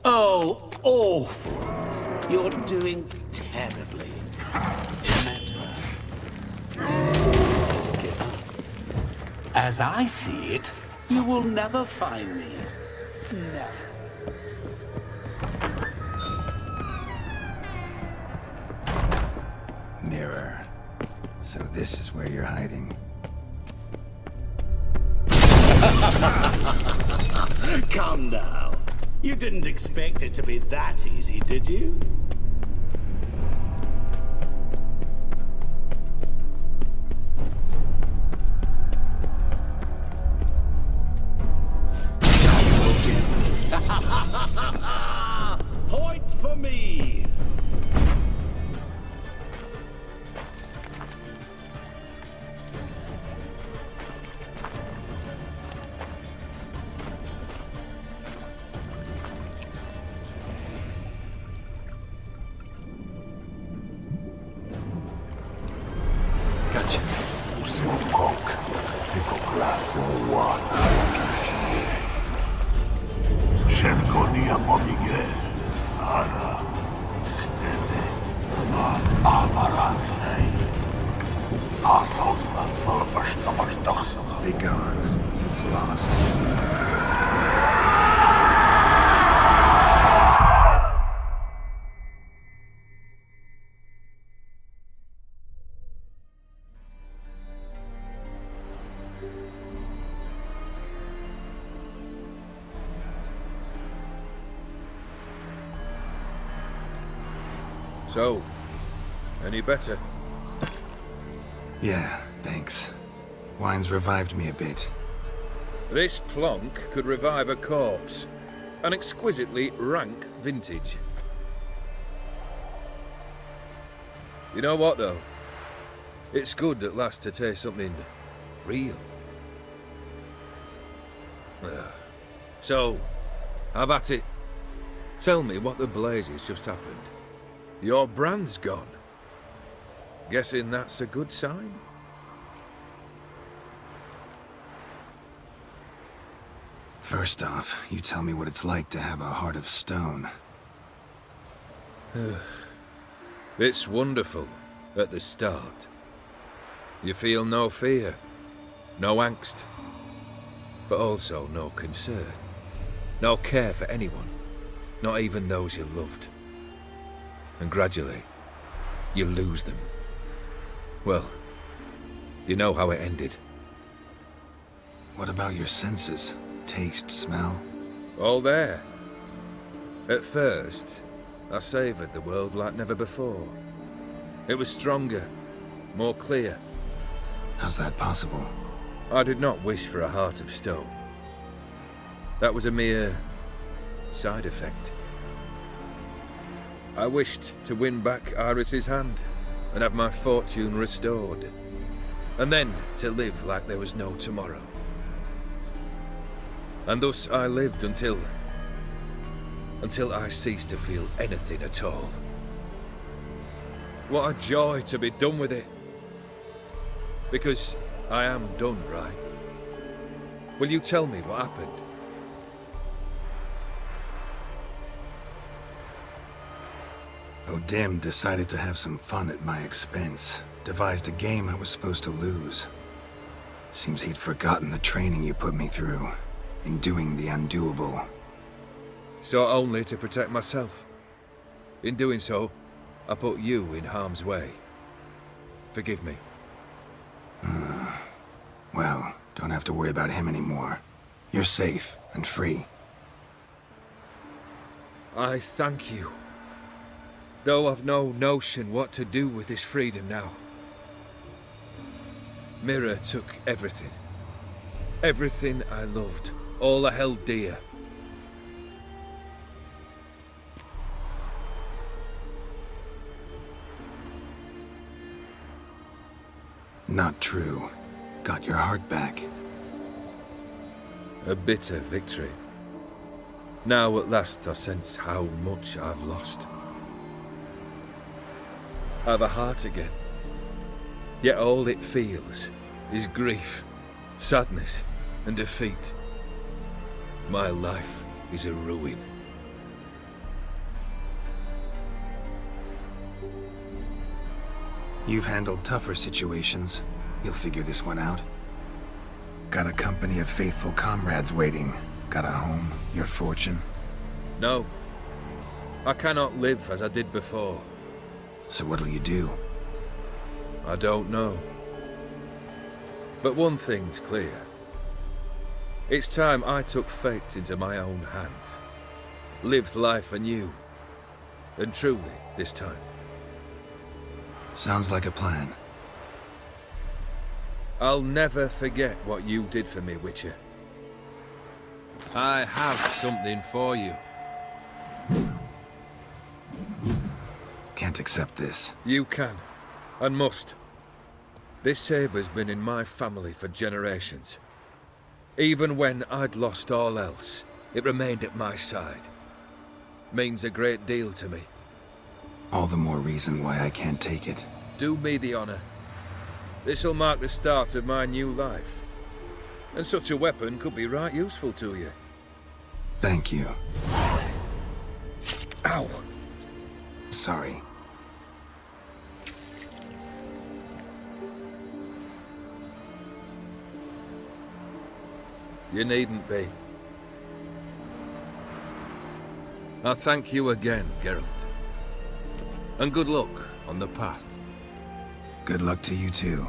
S4: Oh, awful. You're doing terribly. Remember, just give up. As I see it, you will never find me. Never.
S2: Mirror. So this is where you're hiding.
S4: Come now. You didn't expect it to be that easy, did you? Point for me!
S2: Gotcha.
S5: Shenkonia Momige, Ara, Stede, Amaranley, Assaulsland for Verstammerstochsen.
S2: Be gone. You've lost.
S21: So, any better?
S2: Yeah, thanks. Wine's revived me a bit.
S21: This plonk could revive a corpse. An exquisitely rank vintage. You know what, though? It's good at last to taste something real. So, have at it. Tell me what the blazes just happened. Your brand's gone. Guessing that's a good sign?
S2: First off, you tell me what it's like to have a heart of stone.
S21: It's wonderful at the start. You feel no fear, no angst, but also no concern, no care for anyone, not even those you loved. And gradually, you lose them. Well, you know how it ended.
S2: What about your senses? Taste, smell?
S21: All there. At first, I savoured the world like never before. It was stronger, more clear.
S2: How's that possible?
S21: I did not wish for a heart of stone. That was a mere side effect. I wished to win back Iris's hand and have my fortune restored, and then to live like there was no tomorrow. And thus I lived until I ceased to feel anything at all. What a joy to be done with it. Because I am done, right? Will you tell me what happened?
S2: O'Dim decided to have some fun at my expense. Devised a game I was supposed to lose. Seems he'd forgotten the training you put me through in doing the undoable.
S21: So only to protect myself. In doing so, I put you in harm's way. Forgive me.
S2: Well, don't have to worry about him anymore. You're safe and free.
S21: I thank you. Though I've no notion what to do with this freedom now. Mira took everything. Everything I loved. All I held dear.
S2: Not true. Got your heart back.
S21: A bitter victory. Now at last I sense how much I've lost. I've a heart again. Yet all it feels is grief, sadness, and defeat. My life is a ruin.
S2: You've handled tougher situations. You'll figure this one out. Got a company of faithful comrades waiting. Got a home, your fortune.
S21: No. I cannot live as I did before.
S2: So what'll you do?
S21: I don't know. But one thing's clear. It's time I took fate into my own hands. Lived life anew. And truly, this time.
S2: Sounds like a plan.
S21: I'll never forget what you did for me, Witcher. I have something for you.
S2: Can't accept this.
S21: You can, and must. This sabre's been in my family for generations. Even when I'd lost all else, it remained at my side. Means a great deal to me.
S2: All the more reason why I can't take it.
S21: Do me the honor. This'll mark the start of my new life. And such a weapon could be right useful to you.
S2: Thank you.
S21: Ow!
S2: Sorry.
S21: You needn't be. I thank you again, Geralt. And good luck on the path.
S2: Good luck to you too.